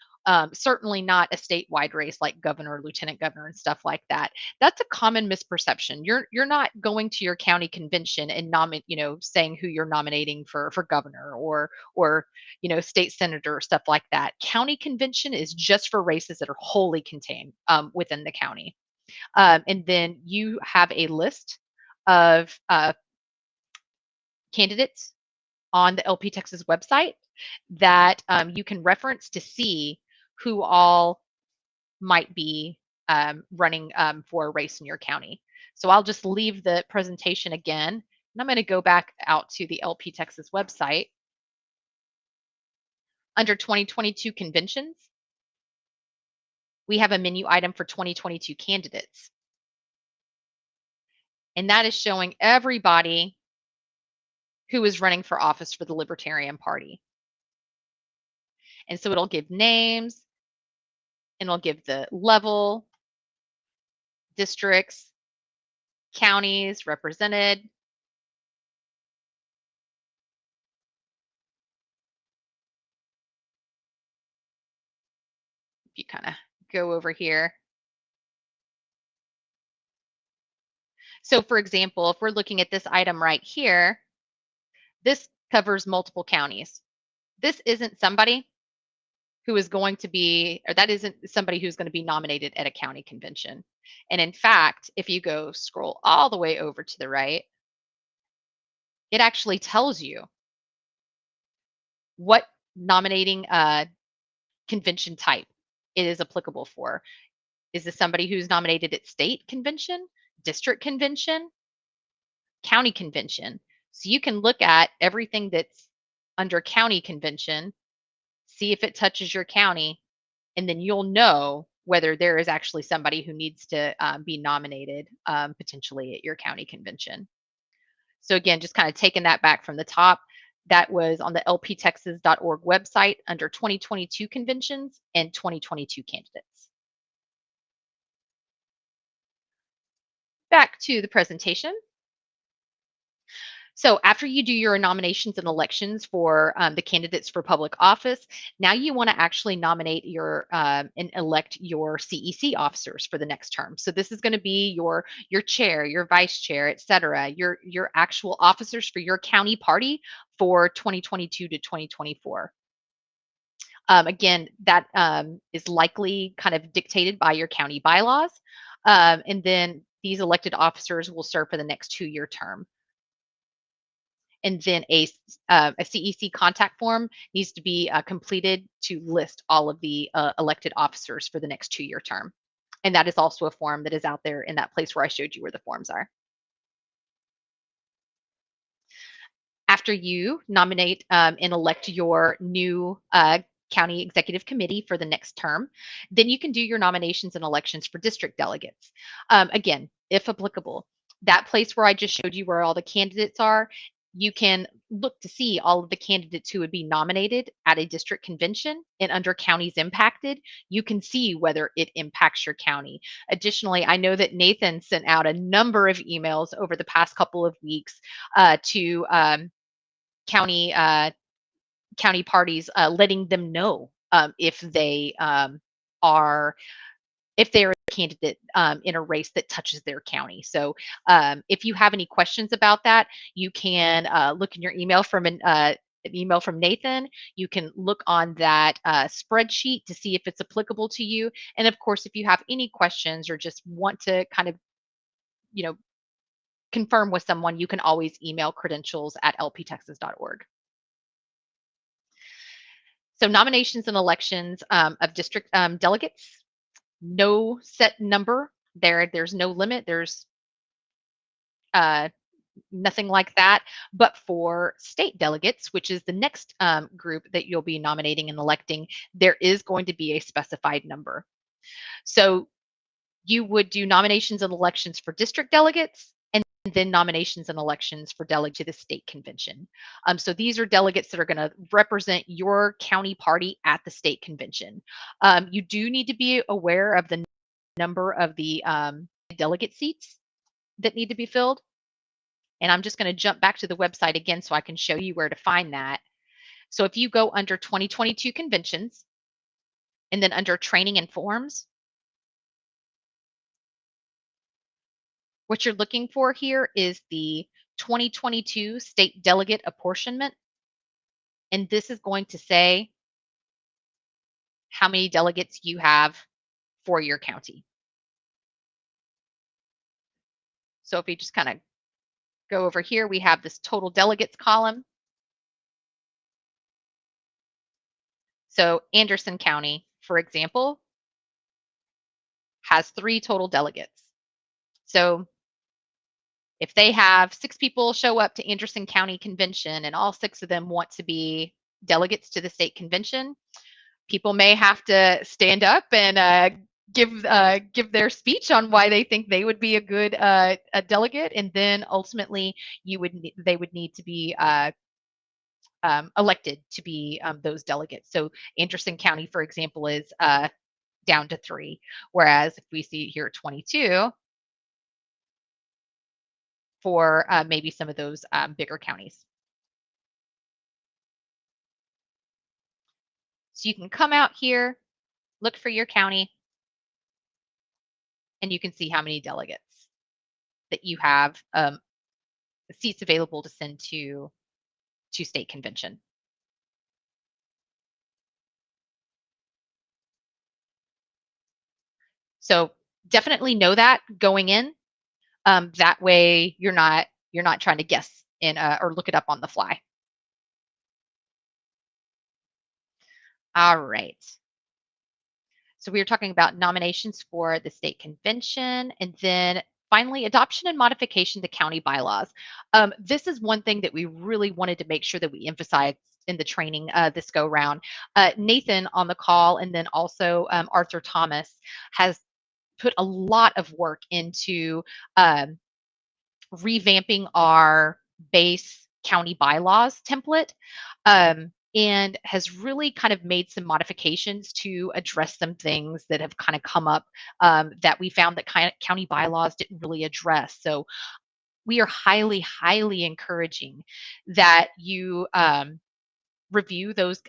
Certainly not a statewide race like governor, lieutenant governor, and stuff like that. That's a common misperception. You're not going to your county convention and saying who you're nominating for governor or state senator or stuff like that. County convention is just for races that are wholly contained within the county. And then you have a list of candidates on the LPTexas website that you can reference to see who all might be running for a race in your county. So I'll just leave the presentation again, and I'm going to go back out to the LPTexas website. Under 2022 conventions, we have a menu item for 2022 candidates. And that is showing everybody who is running for office for the Libertarian Party. And so it'll give names, and it'll give the level, districts, counties represented. If you kind of go over here. So for example, if we're looking at this item right here, this covers multiple counties. This isn't somebody who is going to be, or that isn't somebody who's going to be nominated at a county convention. And in fact, if you go scroll all the way over to the right, it actually tells you what nominating convention type it is applicable for. Is this somebody who's nominated at state convention, district convention, county convention? So you can look at everything that's under county convention, see if it touches your county, and then you'll know whether there is actually somebody who needs to be nominated potentially at your county convention. So again, just kind of taking that back from the top, that was on the lptexas.org website under 2022 conventions and 2022 candidates. Back to the presentation. So after you do your nominations and elections for the candidates for public office, now you want to actually nominate your and elect your CEC officers for the next term. So this is going to be your chair, your vice chair, et cetera, your actual officers for your county party for 2022 to 2024. Again, that is likely kind of dictated by your county bylaws. And then these elected officers will serve for the next 2-year term. And then a CEC contact form needs to be completed to list all of the elected officers for the next 2-year term. And that is also a form that is out there in that place where I showed you where the forms are. After you nominate and elect your new county executive committee for the next term, then you can do your nominations and elections for district delegates. Again, if applicable, that place where I just showed you where all the candidates are, you can look to see all of the candidates who would be nominated at a district convention, and under counties impacted, you can see whether it impacts your county. Additionally, I know that Nathan sent out a number of emails over the past couple of weeks to county parties, letting them know if they are a candidate in a race that touches their county. So if you have any questions about that, you can look in your email from an email from Nathan. You can look on that spreadsheet to see if it's applicable to you. And of course, if you have any questions or just want to kind of, confirm with someone, you can always email credentials@lptexas.org. So nominations and elections of district delegates, no set number there. There's no limit. There's nothing like that. But for state delegates, which is the next group that you'll be nominating and electing, there is going to be a specified number. So you would do nominations and elections for district delegates, and then nominations and elections for delegates to the state convention. So these are delegates that are going to represent your county party at the state convention. You do need to be aware of the number of the delegate seats that need to be filled. And I'm just going to jump back to the website again so I can show you where to find that. So if you go under 2022 conventions, and then under training and forms, what you're looking for here is the 2022 state delegate apportionment. And this is going to say how many delegates you have for your county. So if you just kind of go over here, we have this total delegates column. So Anderson County, for example, has 3 total delegates. So if they have 6 people show up to Anderson County Convention and all 6 of them want to be delegates to the state convention, people may have to stand up and give their speech on why they think they would be a good a delegate, and then ultimately they would need to be elected to be those delegates. So Anderson County, for example, is down to 3, whereas if we see here 22 for maybe some of those bigger counties. So you can come out here, look for your county, and you can see how many delegates that you have seats available to send to state convention. So definitely know that going in. That way you're not trying to guess or look it up on the fly. All right. So we were talking about nominations for the state convention, and then finally adoption and modification to county bylaws. This is one thing that we really wanted to make sure that we emphasize in the training this go round. Nathan on the call, and then also Arthur Thomas has put a lot of work into revamping our base county bylaws template. And has really kind of made some modifications to address some things that have kind of come up that we found that county bylaws didn't really address. So we are highly, highly encouraging that you review those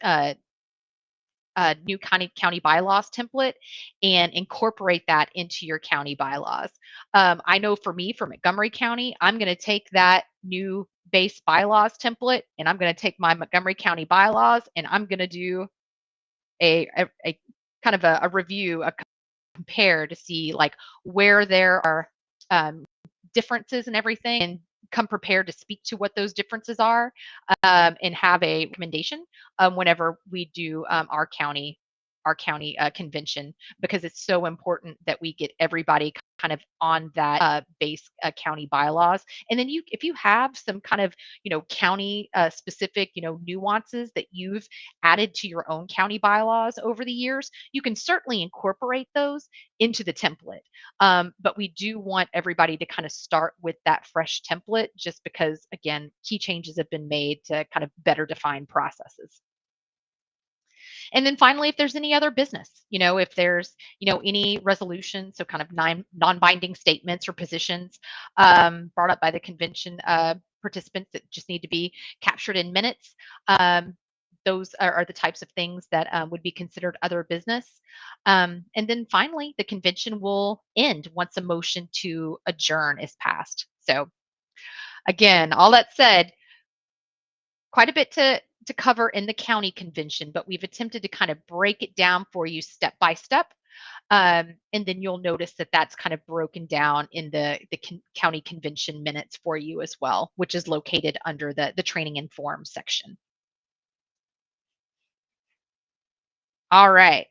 new county bylaws template and incorporate that into your county bylaws. I know for me, for Montgomery County, I'm going to take that new base bylaws template and I'm going to take my Montgomery County bylaws and I'm going to do a kind of a review, a compare to see like where there are differences and everything, and come prepared to speak to what those differences are, and have a recommendation whenever we do our county convention, because it's so important that we get everybody kind of on that base county bylaws. And then if you have some kind of county specific nuances that you've added to your own county bylaws over the years, you can certainly incorporate those into the template. But we do want everybody to kind of start with that fresh template, just because, again, key changes have been made to kind of better define processes. And then finally, if there's any other business, if there's, any resolution, so kind of non-binding statements or positions brought up by the convention participants that just need to be captured in minutes. Those are the types of things that would be considered other business. And then finally, the convention will end once a motion to adjourn is passed. So again, all that said, quite a bit to cover in the county convention, but we've attempted to kind of break it down for you step by step. And then you'll notice that that's kind of broken down in the county convention minutes for you as well, which is located under the training and forms section. All right.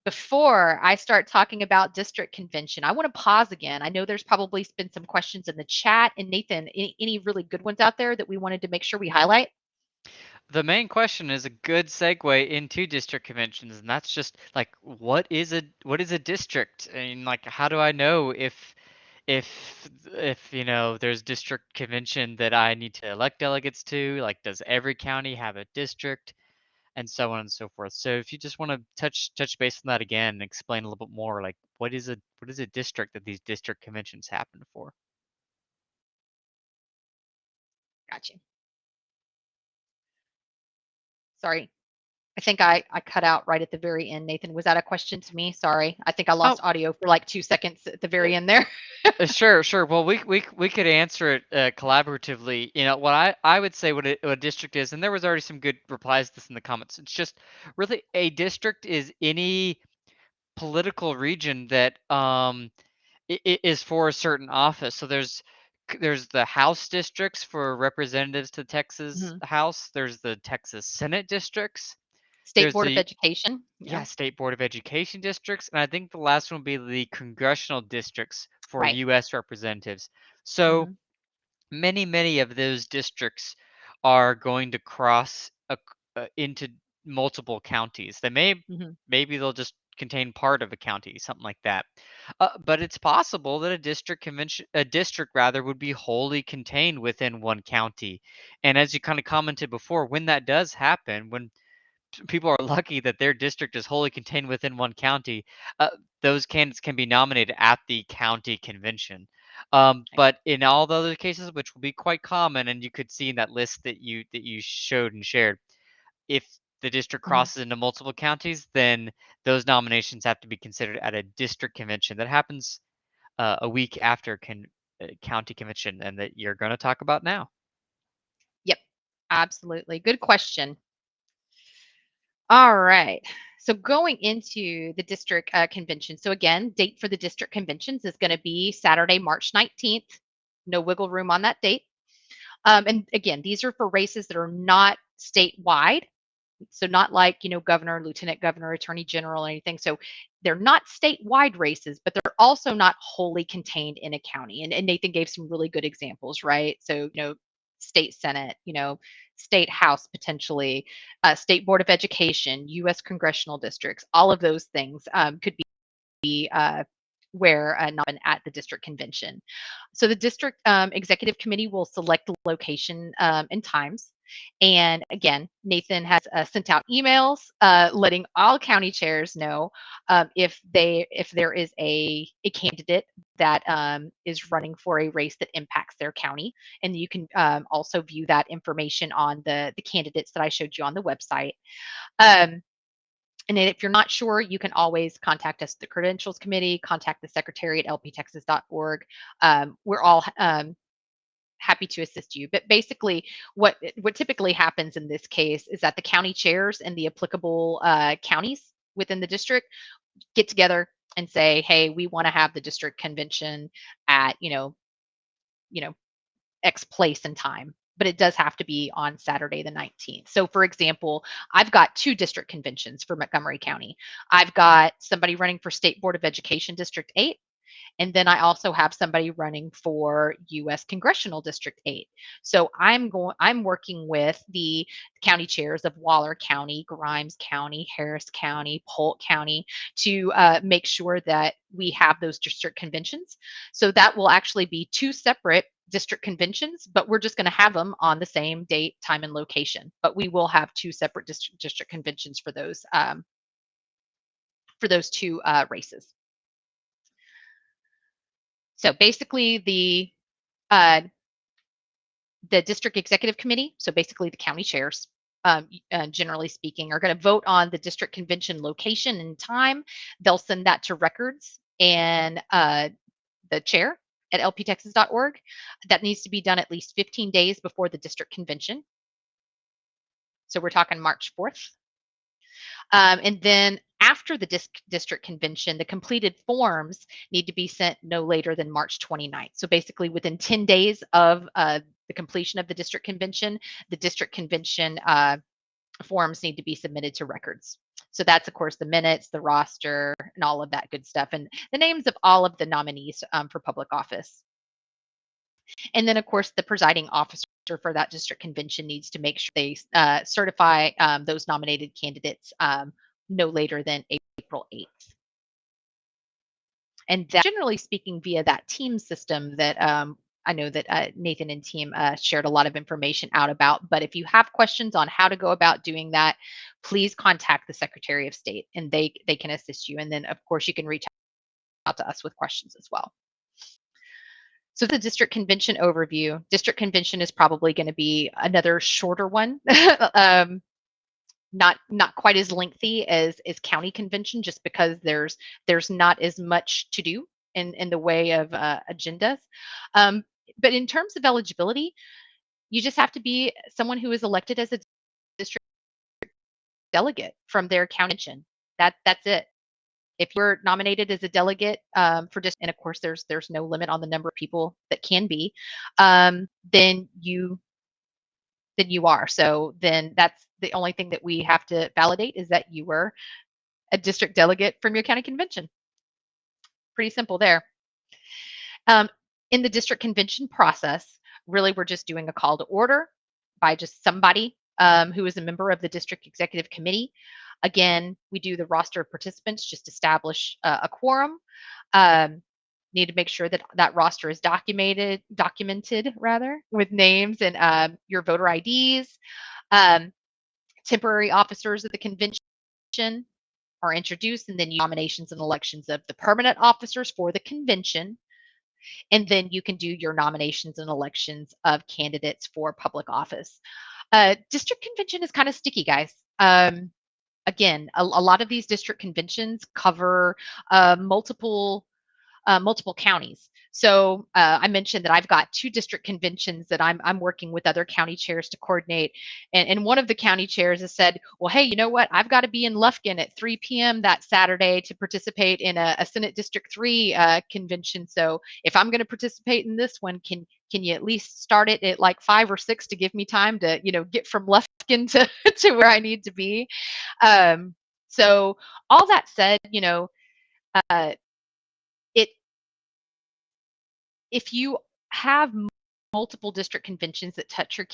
Before I start talking about district convention, I want to pause again. I know there's probably been some questions in the chat. And Nathan, any really good ones out there that we wanted to make sure we highlight?
The main question is a good segue into district conventions, and that's just like what is a district? And like how do I know if there's district convention that I need to elect delegates to? Like does every county have a district? And so on and so forth. So if you just want to touch base on that again and explain a little bit more, like what is a district that these district conventions happen for?
Gotcha. Sorry. I think I cut out right at the very end. Nathan, was that a question to me? Sorry. I think I lost
Oh,
audio for like 2 seconds at the very end there.
sure. Well, we could answer it collaboratively. What I would say what a district is, and there was already some good replies to this in the comments. It's just really a district is any political region that is for a certain office. So there's there's the House districts for representatives to Texas
Mhm.
House. There's the Texas Senate districts.
State
There's
Board of
the
Education. Yeah.
State Board of Education districts, and I think the last one would be the congressional districts for
Right.
U.S. representatives. So
Mhm.
many of those districts are going to cross into multiple counties.
Mhm.
Maybe they'll just contain part of a county, something like that. But it's possible that a district rather, would be wholly contained within one county. And as you kind of commented before, when that does happen, when people are lucky that their district is wholly contained within one county, uh, those candidates can be nominated at the county convention.
Right.
But in all the other cases, which will be quite common, and you could see in that list that you showed and shared, if the district
Mhm.
crosses into multiple counties, then those nominations have to be considered at a district convention that happens a week after county convention, and that you're going to talk about now.
Yep. Absolutely. Good question. All right. So going into the district convention. So again, date for the district conventions is going to be Saturday, March 19th. No wiggle room on that date. And again, these are for races that are not statewide. So not like, governor, lieutenant governor, attorney general, anything. So they're not statewide races, but they're also not wholly contained in a county. And Nathan gave some really good examples, right? So, state senate, state house potentially, state board of education, U.S. congressional districts, all of those things could be where not at the district convention. So the district executive committee will select the location and times. And again, Nathan has sent out emails letting all county chairs know if there is a candidate that is running for a race that impacts their county. And you can also view that information on the candidates that I showed you on the website. Um, and then if you're not sure, you can always contact us, the Credentials Committee, contact the secretary at lptexas.org. We're all happy to assist you. But basically, what typically happens in this case is that the county chairs and the applicable counties within the district get together and say, "Hey, we want to have the district convention at you know X place and time." But it does have to be on Saturday the 19th. So, for example, I've got two district conventions for Montgomery County. I've got somebody running for State Board of Education District 8, and then I also have somebody running for US Congressional District 8. So I'm working with the county chairs of Waller County, Grimes County, Harris County, Polk County to make sure that we have those district conventions. So that will actually be two separate district conventions, but we're just going to have them on the same date, time, and location. But we will have two separate district conventions for those two races. So basically, uh, the district executive committee, so basically the county chairs, generally speaking, are going to vote on the district convention location and time. They'll send that to records and the chair at lptexas.org. That needs to be done at least 15 days before the district convention. So we're talking March 4th. And then after the district convention, the completed forms need to be sent no later than March 29th. So basically, within 10 days of the completion of the district convention forms need to be submitted to records. So that's, of course, the minutes, the roster, and all of that good stuff, and the names of all of the nominees for public office. And then, of course, the presiding officer for that district convention needs to make sure they certify those nominated candidates no later than April 8th. And that, generally speaking, via that team system that I know that Nathan and team shared a lot of information out about. But if you have questions on how to go about doing that, please contact the Secretary of State and they can assist you. And then, of course, you can reach out to us with questions as well. So the district convention overview. District convention is probably going to be another shorter one. Not quite as lengthy as county convention, just because there's not as much to do in the way of agendas. But in terms of eligibility, you just have to be someone who is elected as a district delegate from their county convention. That's it. If you're nominated as a delegate for district, and of course there's no limit on the number of people that can be, then you are. So then that's the only thing that we have to validate is that you were a district delegate from your county convention. Pretty simple there. In the district convention process, really we're just doing a call to order by just somebody who is a member of the district executive committee. Again, we do the roster of participants, just establish a quorum. Need to make sure that that roster is documented rather, with names and your voter IDs. Temporary officers of the convention are introduced, and then nominations and elections of the permanent officers for the convention. And then you can do your nominations and elections of candidates for public office. District convention is kind of sticky, guys. Again, a lot of these district conventions cover multiple counties. So I mentioned that I've got 2 district conventions that I'm working with other county chairs to coordinate. And one of the county chairs has said, well, hey, you know what? I've got to be in Lufkin at 3 p.m. that Saturday to participate in a Senate District 3 convention. So if I'm going to participate in this one, can you at least start it at like 5 or 6 to give me time to, get from Lufkin to, to where I need to be? So all that said, uh, it if you have multiple district conventions that touch your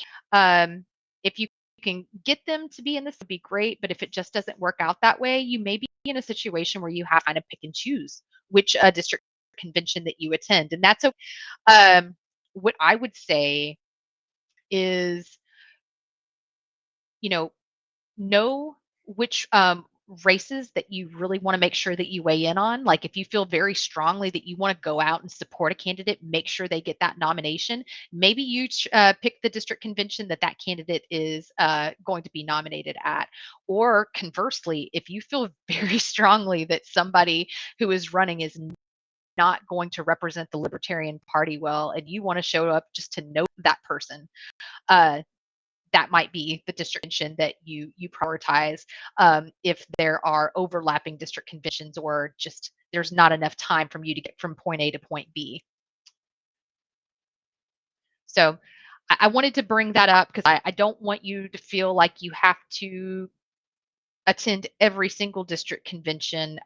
if you can get them to be in this would be great, but if it just doesn't work out that way, you may be in a situation where you have to kind of pick and choose which district convention that you attend, and that's okay. What I would say is, you know which races that you really want to make sure that you weigh in on. Like if you feel very strongly that you want to go out and support a candidate, make sure they get that nomination. Maybe you pick the district convention that that candidate is going to be nominated at. Or conversely, if you feel very strongly that somebody who is running is not going to represent the Libertarian Party well, and you want to show up just to know that person, uh, that might be the district convention that you prioritize if there are overlapping district conventions or just there's not enough time from you to get from point A to point B. So I wanted to bring that up because I don't want you to feel like you have to attend every single district convention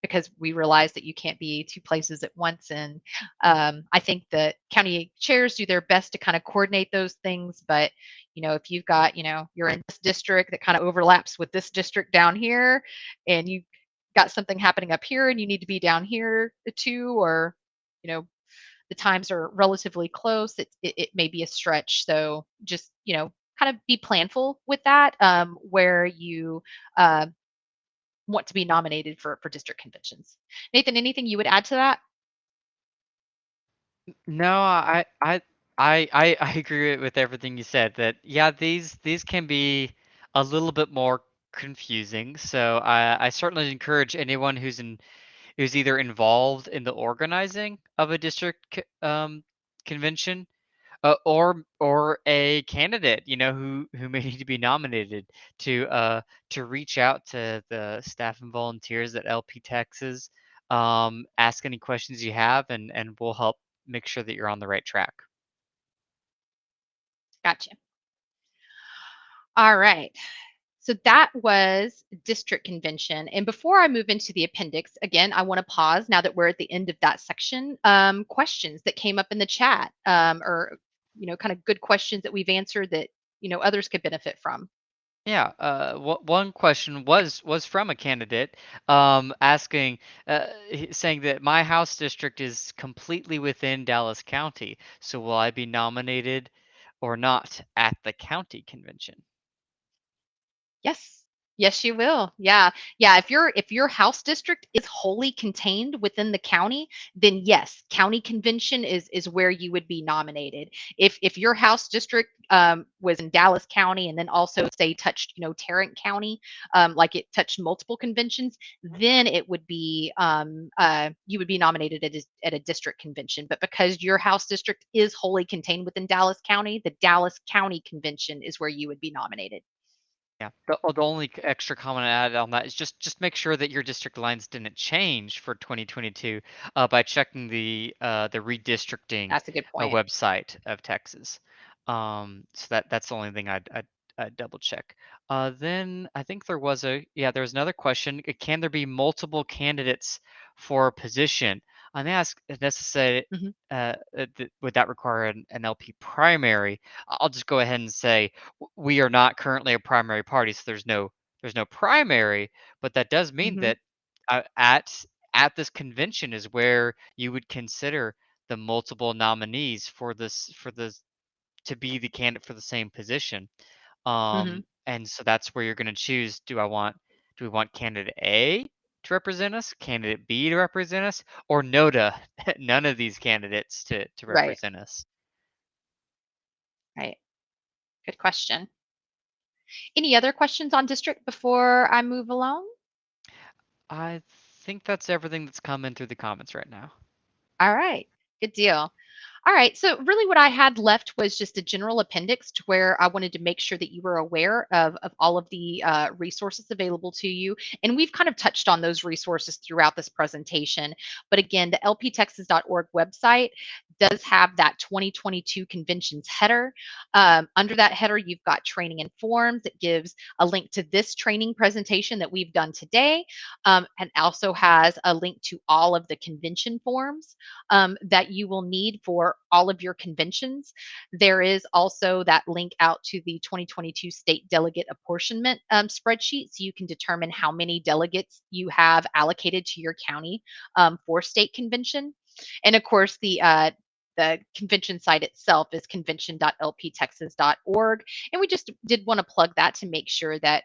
because we realize that you can't be 2 places at once. And I think that county chairs do their best to kind of coordinate those things. But, if you've got, you're in this district that kind of overlaps with this district down here, and you got something happening up here and you need to be down here too, or, the times are relatively close, it may be a stretch. So just, kind of be planful with that, where you uh, want to be nominated for district conventions. Nathan, anything you would add to that?
No, I agree with everything you said. That yeah, these can be a little bit more confusing. So I certainly encourage anyone who's either involved in the organizing of a convention, or a candidate, who may need to be nominated, to reach out to the staff and volunteers at LP Texas, ask any questions you have, and we'll help make sure that you're on the right track.
Gotcha. All right. So that was district convention. And before I move into the appendix, again, I want to pause now that we're at the end of that section. Questions that came up in the chat, or kind of good questions that we've answered that others could benefit from.
Yeah, one question was from a candidate, asking, saying that my house district is completely within Dallas County, so will I be nominated or not at the county convention?
Yes. Yes, you will. Yeah. Yeah. If your house district is wholly contained within the county, then yes, county convention is where you would be nominated. If your house district was in Dallas County and then also say touched, Tarrant County, like it touched multiple conventions, then it would be you would be nominated at a district convention. But because your house district is wholly contained within Dallas County, the Dallas County convention is where you would be nominated.
Yeah, the only extra comment I added on that is just make sure that your district lines didn't change for 2022 by checking the redistricting
That's a good point.
website of Texas. So that's the only thing I'd double check. Then I think there was another question. Can there be multiple candidates for a position? And they ask if necessary,
Mhm.
would that require an LP primary? I'll just go ahead and say we are not currently a primary party, so there's no primary, but that does mean
Mhm.
that at this convention is where you would consider the multiple nominees for this to be the candidate for the same position.
Mhm.
And so that's where you're going to choose. Do we want candidate A to represent us, candidate B to represent us, or no to none of these candidates to
Right.
represent us?
Right. Good question. Any other questions on district before I move along?
I think that's everything that's coming through the comments right now.
All right. Good deal. All right. So, really, what I had left was just a general appendix to where I wanted to make sure that you were aware of all of the resources available to you. And we've kind of touched on those resources throughout this presentation. But again, the lptexas.org website does have that 2022 conventions header. Under that header, you've got training and forms. It gives a link to this training presentation that we've done today, and also has a link to all of the convention forms that you will need for all of your conventions. There is also that link out to the 2022 state delegate apportionment spreadsheet, so you can determine how many delegates you have allocated to your county for state convention. And of course, the convention site itself is convention.lptexas.org. And we just did want to plug that to make sure that,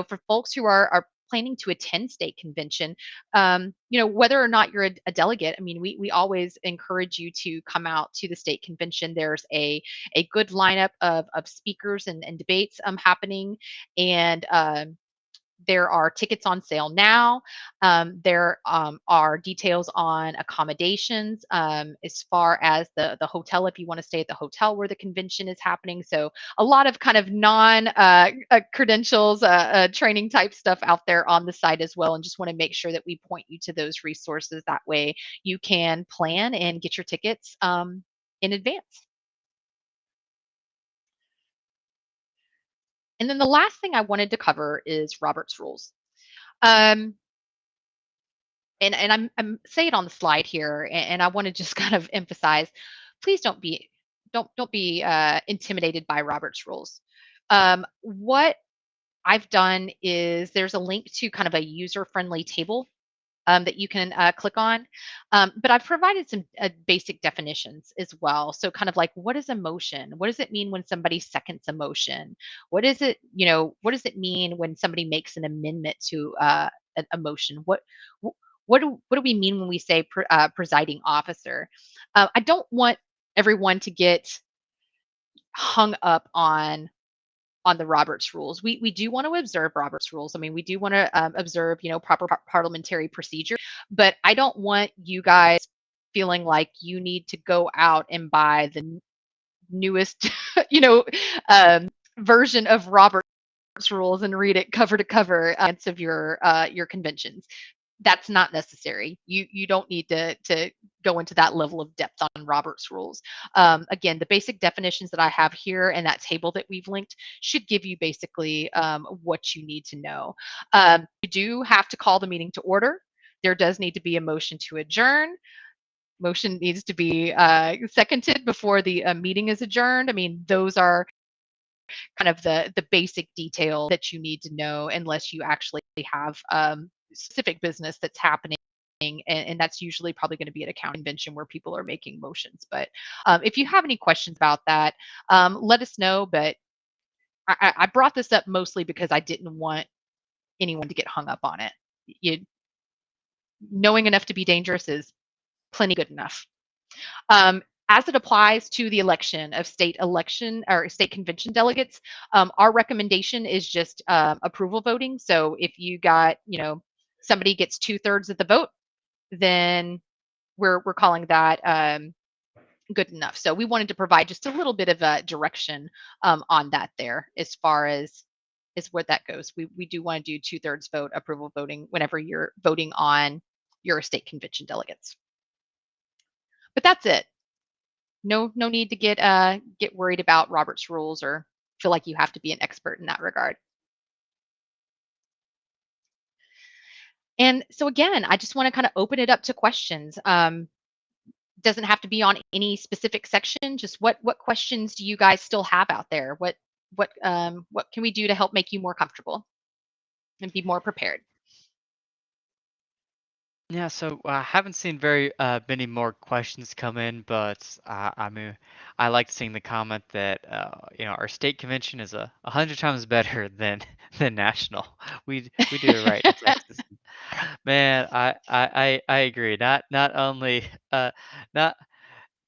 for folks who are planning to attend state convention, whether or not you're a delegate, I mean, we always encourage you to come out to the state convention. There's a good lineup of speakers and debates happening, and there are tickets on sale now. There are details on accommodations as far as the hotel, if you want to stay at the hotel where the convention is happening. So a lot of kind of non credentials, training type stuff out there on the site as well. And just want to make sure that we point you to those resources. That way you can plan and get your tickets in advance. And then the last thing I wanted to cover is Robert's rules. Um, and I'm say it on the slide here, and I want to just kind of emphasize, please don't be intimidated by Robert's rules. What I've done is there's a link to kind of a user friendly table that you can click on. But I've provided some basic definitions as well. So, kind of like, what is a motion? What does it mean when somebody seconds a motion? What does it mean when somebody makes an amendment to a motion? What do we mean when we say presiding officer? I don't want everyone to get hung up on the Roberts rules. We do want to observe Roberts rules. I mean, we do want to observe, proper parliamentary procedure, but I don't want you guys feeling like you need to go out and buy the newest, you know, um, version of Roberts rules and read it cover to cover of your conventions. That's not necessary. You don't need to go into that level of depth on Robert's rules. Again, the basic definitions that I have here and that table that we've linked should give you basically what you need to know. You do have to call the meeting to order. There does need to be a motion to adjourn. Motion needs to be seconded before the meeting is adjourned. I mean, those are kind of the basic detail that you need to know, unless you actually have specific business that's happening. And that's usually probably going to be at a county convention where people are making motions. But if you have any questions about that, let us know. But I brought this up mostly because I didn't want anyone to get hung up on it. You, knowing enough to be dangerous is plenty good enough. As it applies to the election of state election or state convention delegates, our recommendation is just approval voting. So if you got, somebody gets 2/3 of the vote, then we're calling that good enough. So we wanted to provide just a little bit of a direction on that there as far as is where that goes. We do want to do 2/3 vote approval voting whenever you're voting on your state convention delegates. But that's it. No need to get worried about Robert's rules or feel like you have to be an expert in that regard. And so again, I just want to kind of open it up to questions. Doesn't have to be on any specific section. Just what questions do you guys still have out there? What can we do to help make you more comfortable and be more prepared?
Yeah, so I haven't seen very many more questions come in, but I mean, I like seeing the comment that our state convention is 100 times better than than national. We do it right in Texas. Man, I agree. Not only not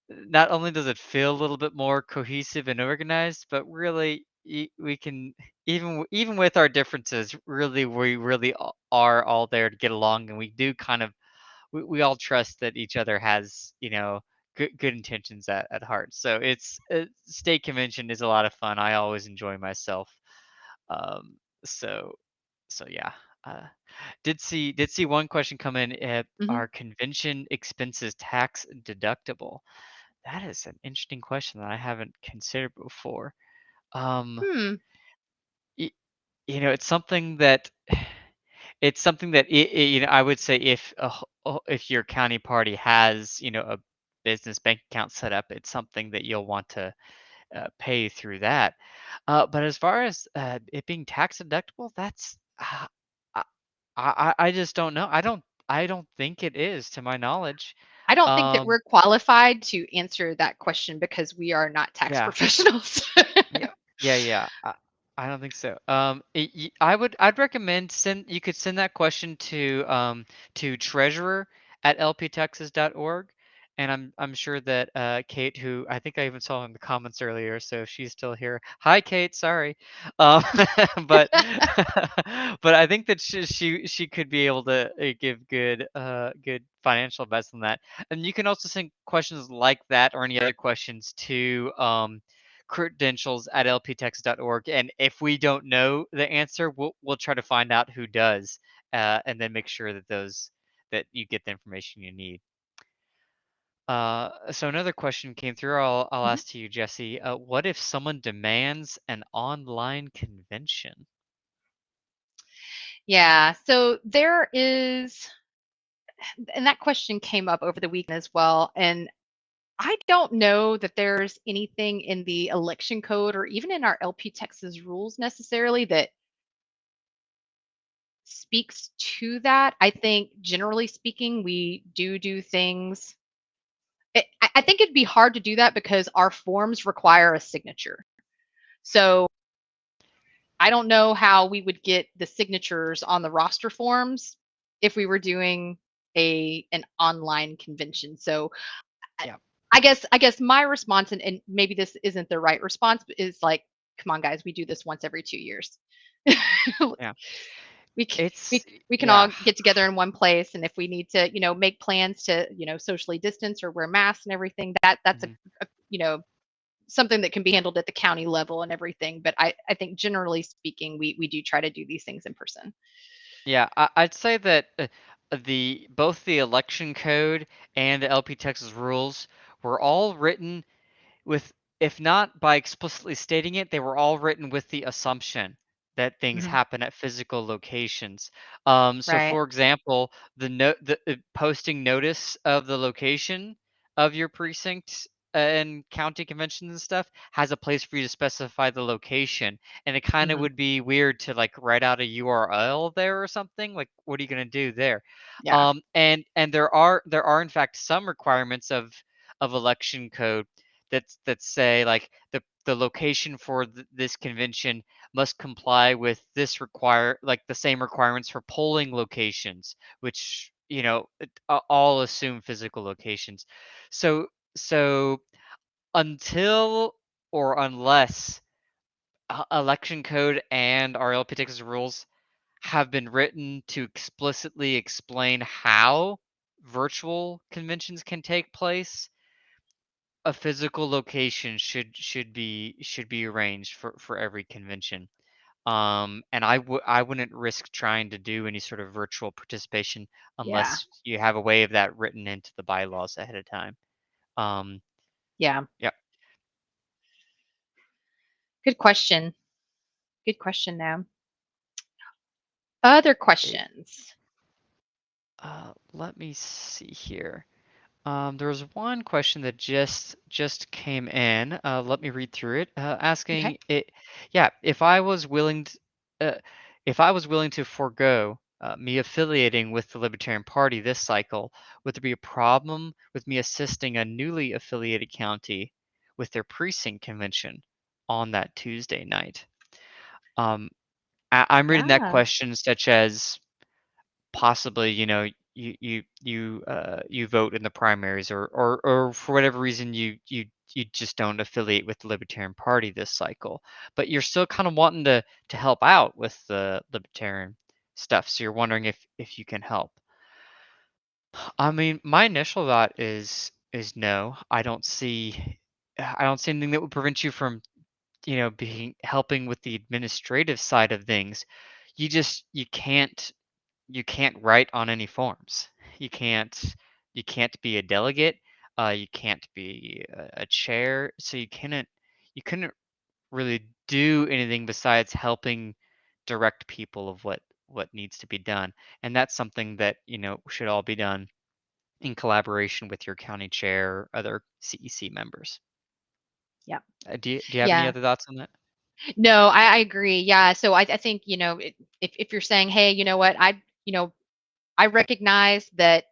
not only does it feel a little bit more cohesive and organized, but really we can even with our differences, really we really are all there to get along, and we do kind of we all trust that each other has good intentions at heart. So it's state convention is a lot of fun. I always enjoy myself. Um, so so yeah. Uh, did see one question come in.
Mhm.
Are convention expenses tax deductible? That is an interesting question that I haven't considered before. Um,
Hmm.
y- it's something that I would say if your county party has a business bank account set up, it's something that you'll want to pay through that. But as far as it being tax deductible, that's I, I just don't know. I don't think it is, to my knowledge.
I don't think that
Um,
we're qualified to answer that question because we are not tax
yeah.
professionals.
Yeah, yeah. I don't think so. I'd recommend you could send that question to treasurer at lptexas.org, and I'm sure that Kate, who I think I even saw in the comments earlier, so if she's still here, hi Kate, sorry, um, but but I think that she could be able to give good financial advice on that, and you can also send questions like that or any other questions to credentials at lptexas.org, and if we don't know the answer, we'll try to find out who does, and then make sure that you get the information you need. So another question came through. I'll
Mhm.
ask to you, Jesse. What if someone demands an online convention?
Yeah, so there is, and that question came up over the weekend as well. And I don't know that there's anything in the election code or even in our LP Texas rules necessarily that speaks to that. I think generally speaking, we do things. I think it'd be hard to do that because our forms require a signature. So I don't know how we would get the signatures on the roster forms if we were doing an online convention. So I
Yeah,
I guess my response, and maybe this isn't the right response, but is like, come on, guys, we do this once every 2 years.
yeah.
we c-
It's
we can all
yeah.
get together in one place, and if we need to, make plans to, socially distance or wear masks and everything, that's
Mhm.
a something that can be handled at the county level and everything. But I think generally speaking, we do try to do these things in person.
Yeah, I'd say that the both the election code and the LP Texas rules were all written with, if not by explicitly stating it, they were all written with the assumption that things
Hmm.
happen at physical locations. So
Right.
for example, the posting notice of the location of your precinct and county conventions and stuff has a place for you to specify the location, and it kind of
Hmm.
would be weird to like write out a URL there or something. Like, what are you going to do there?
Yeah.
And there are in fact some requirements of election code that say like the location for this convention must comply with this require like the same requirements for polling locations, which all assume physical locations. So until or unless election code and our LP Texas rules have been written to explicitly explain how virtual conventions can take place, a physical location should be arranged for every convention. And I wouldn't risk trying to do any sort of virtual participation
Yeah.
unless you have a way of that written into the bylaws ahead of time. Um,
Yeah.
yeah.
Good question. Good question now. Other questions?
Let me see here. There was one question that just came in. Let me read through it.
Okay.
Asking it, yeah, if I was willing to forego me affiliating with the Libertarian Party this cycle, would there be a problem with me assisting a newly affiliated county with their precinct convention on that Tuesday night? Um, I'm reading that
Yeah.
question such as possibly, you vote in the primaries, or for whatever reason you just don't affiliate with the Libertarian Party this cycle, but you're still kind of wanting to help out with the Libertarian stuff. So you're wondering if you can help. I mean, my initial thought is no. I don't see anything that would prevent you from, being helping with the administrative side of things. You can't write on any forms. You can't you can't be a delegate. You can't be a chair. So you couldn't really do anything besides helping direct people of what needs to be done. And that's something that should all be done in collaboration with your county chair or other CEC members.
Yeah.
Do you have any
Yeah.
other thoughts on that?
No, I agree. Yeah. So I think, if you're saying, hey, you know what, I recognize that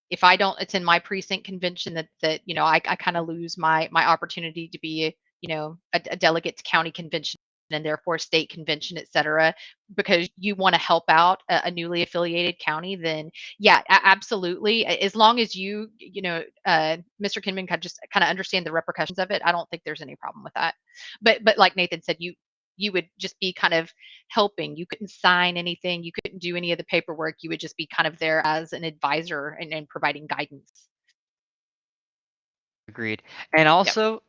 if I don't attend my precinct convention, that I kind of lose my opportunity to be a delegate to county convention and therefore state convention, et cetera, because you want to help out a newly affiliated county, then yeah, absolutely. As long as Mr. Kinman can just kind of understand the repercussions of it, I don't think there's any problem with that. But like Nathan said, you would just be kind of helping. You couldn't sign anything. You couldn't do any of the paperwork. You would just be kind of there as an advisor and providing guidance.
Agreed. And
Yep.
also,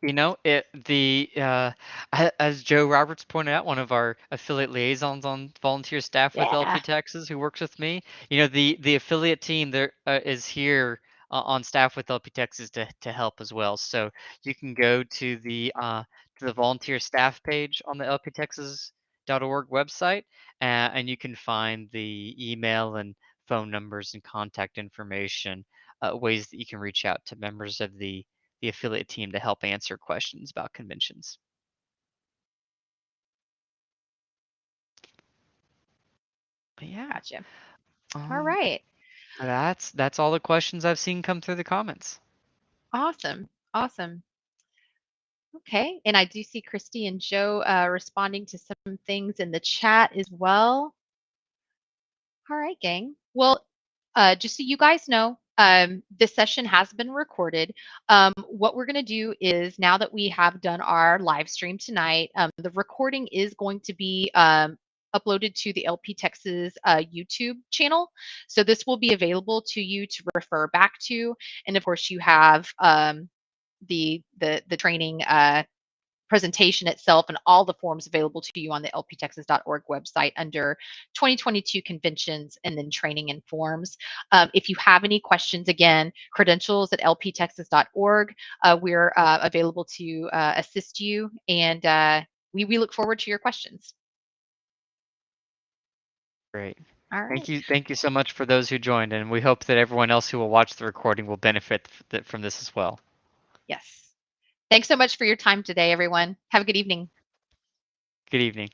as Joe Roberts pointed out, one of our affiliate liaisons on volunteer staff with
Yeah.
LP Texas, who works with me, the affiliate team there is here on staff with LP Texas to help as well. So you can go to the volunteer staff page on the lptexas.org website, and you can find the email and phone numbers and contact information, ways that you can reach out to members of the affiliate team to help answer questions about conventions. But yeah,
Gotcha. All
um,
right.
that's all the questions I've seen come through the comments.
Awesome. Awesome. Okay. And I do see Christy and Joe responding to some things in the chat as well. All right, gang. Well, just so you guys know, this session has been recorded. What we're going to do is, now that we have done our live stream tonight, the recording is going to be uploaded to the LP Texas YouTube channel. So this will be available to you to refer back to. And of course, you have the training presentation itself and all the forms available to you on the lptexas.org website under 2022 conventions and then training and forms. If you have any questions, again, credentials at lptexas.org. We're available to assist you, and we look forward to your questions.
Great.
All right.
Thank you so much for those who joined, and we hope that everyone else who will watch the recording will benefit from this as well.
Yes. Thanks so much for your time today, everyone. Have a good evening.
Good evening.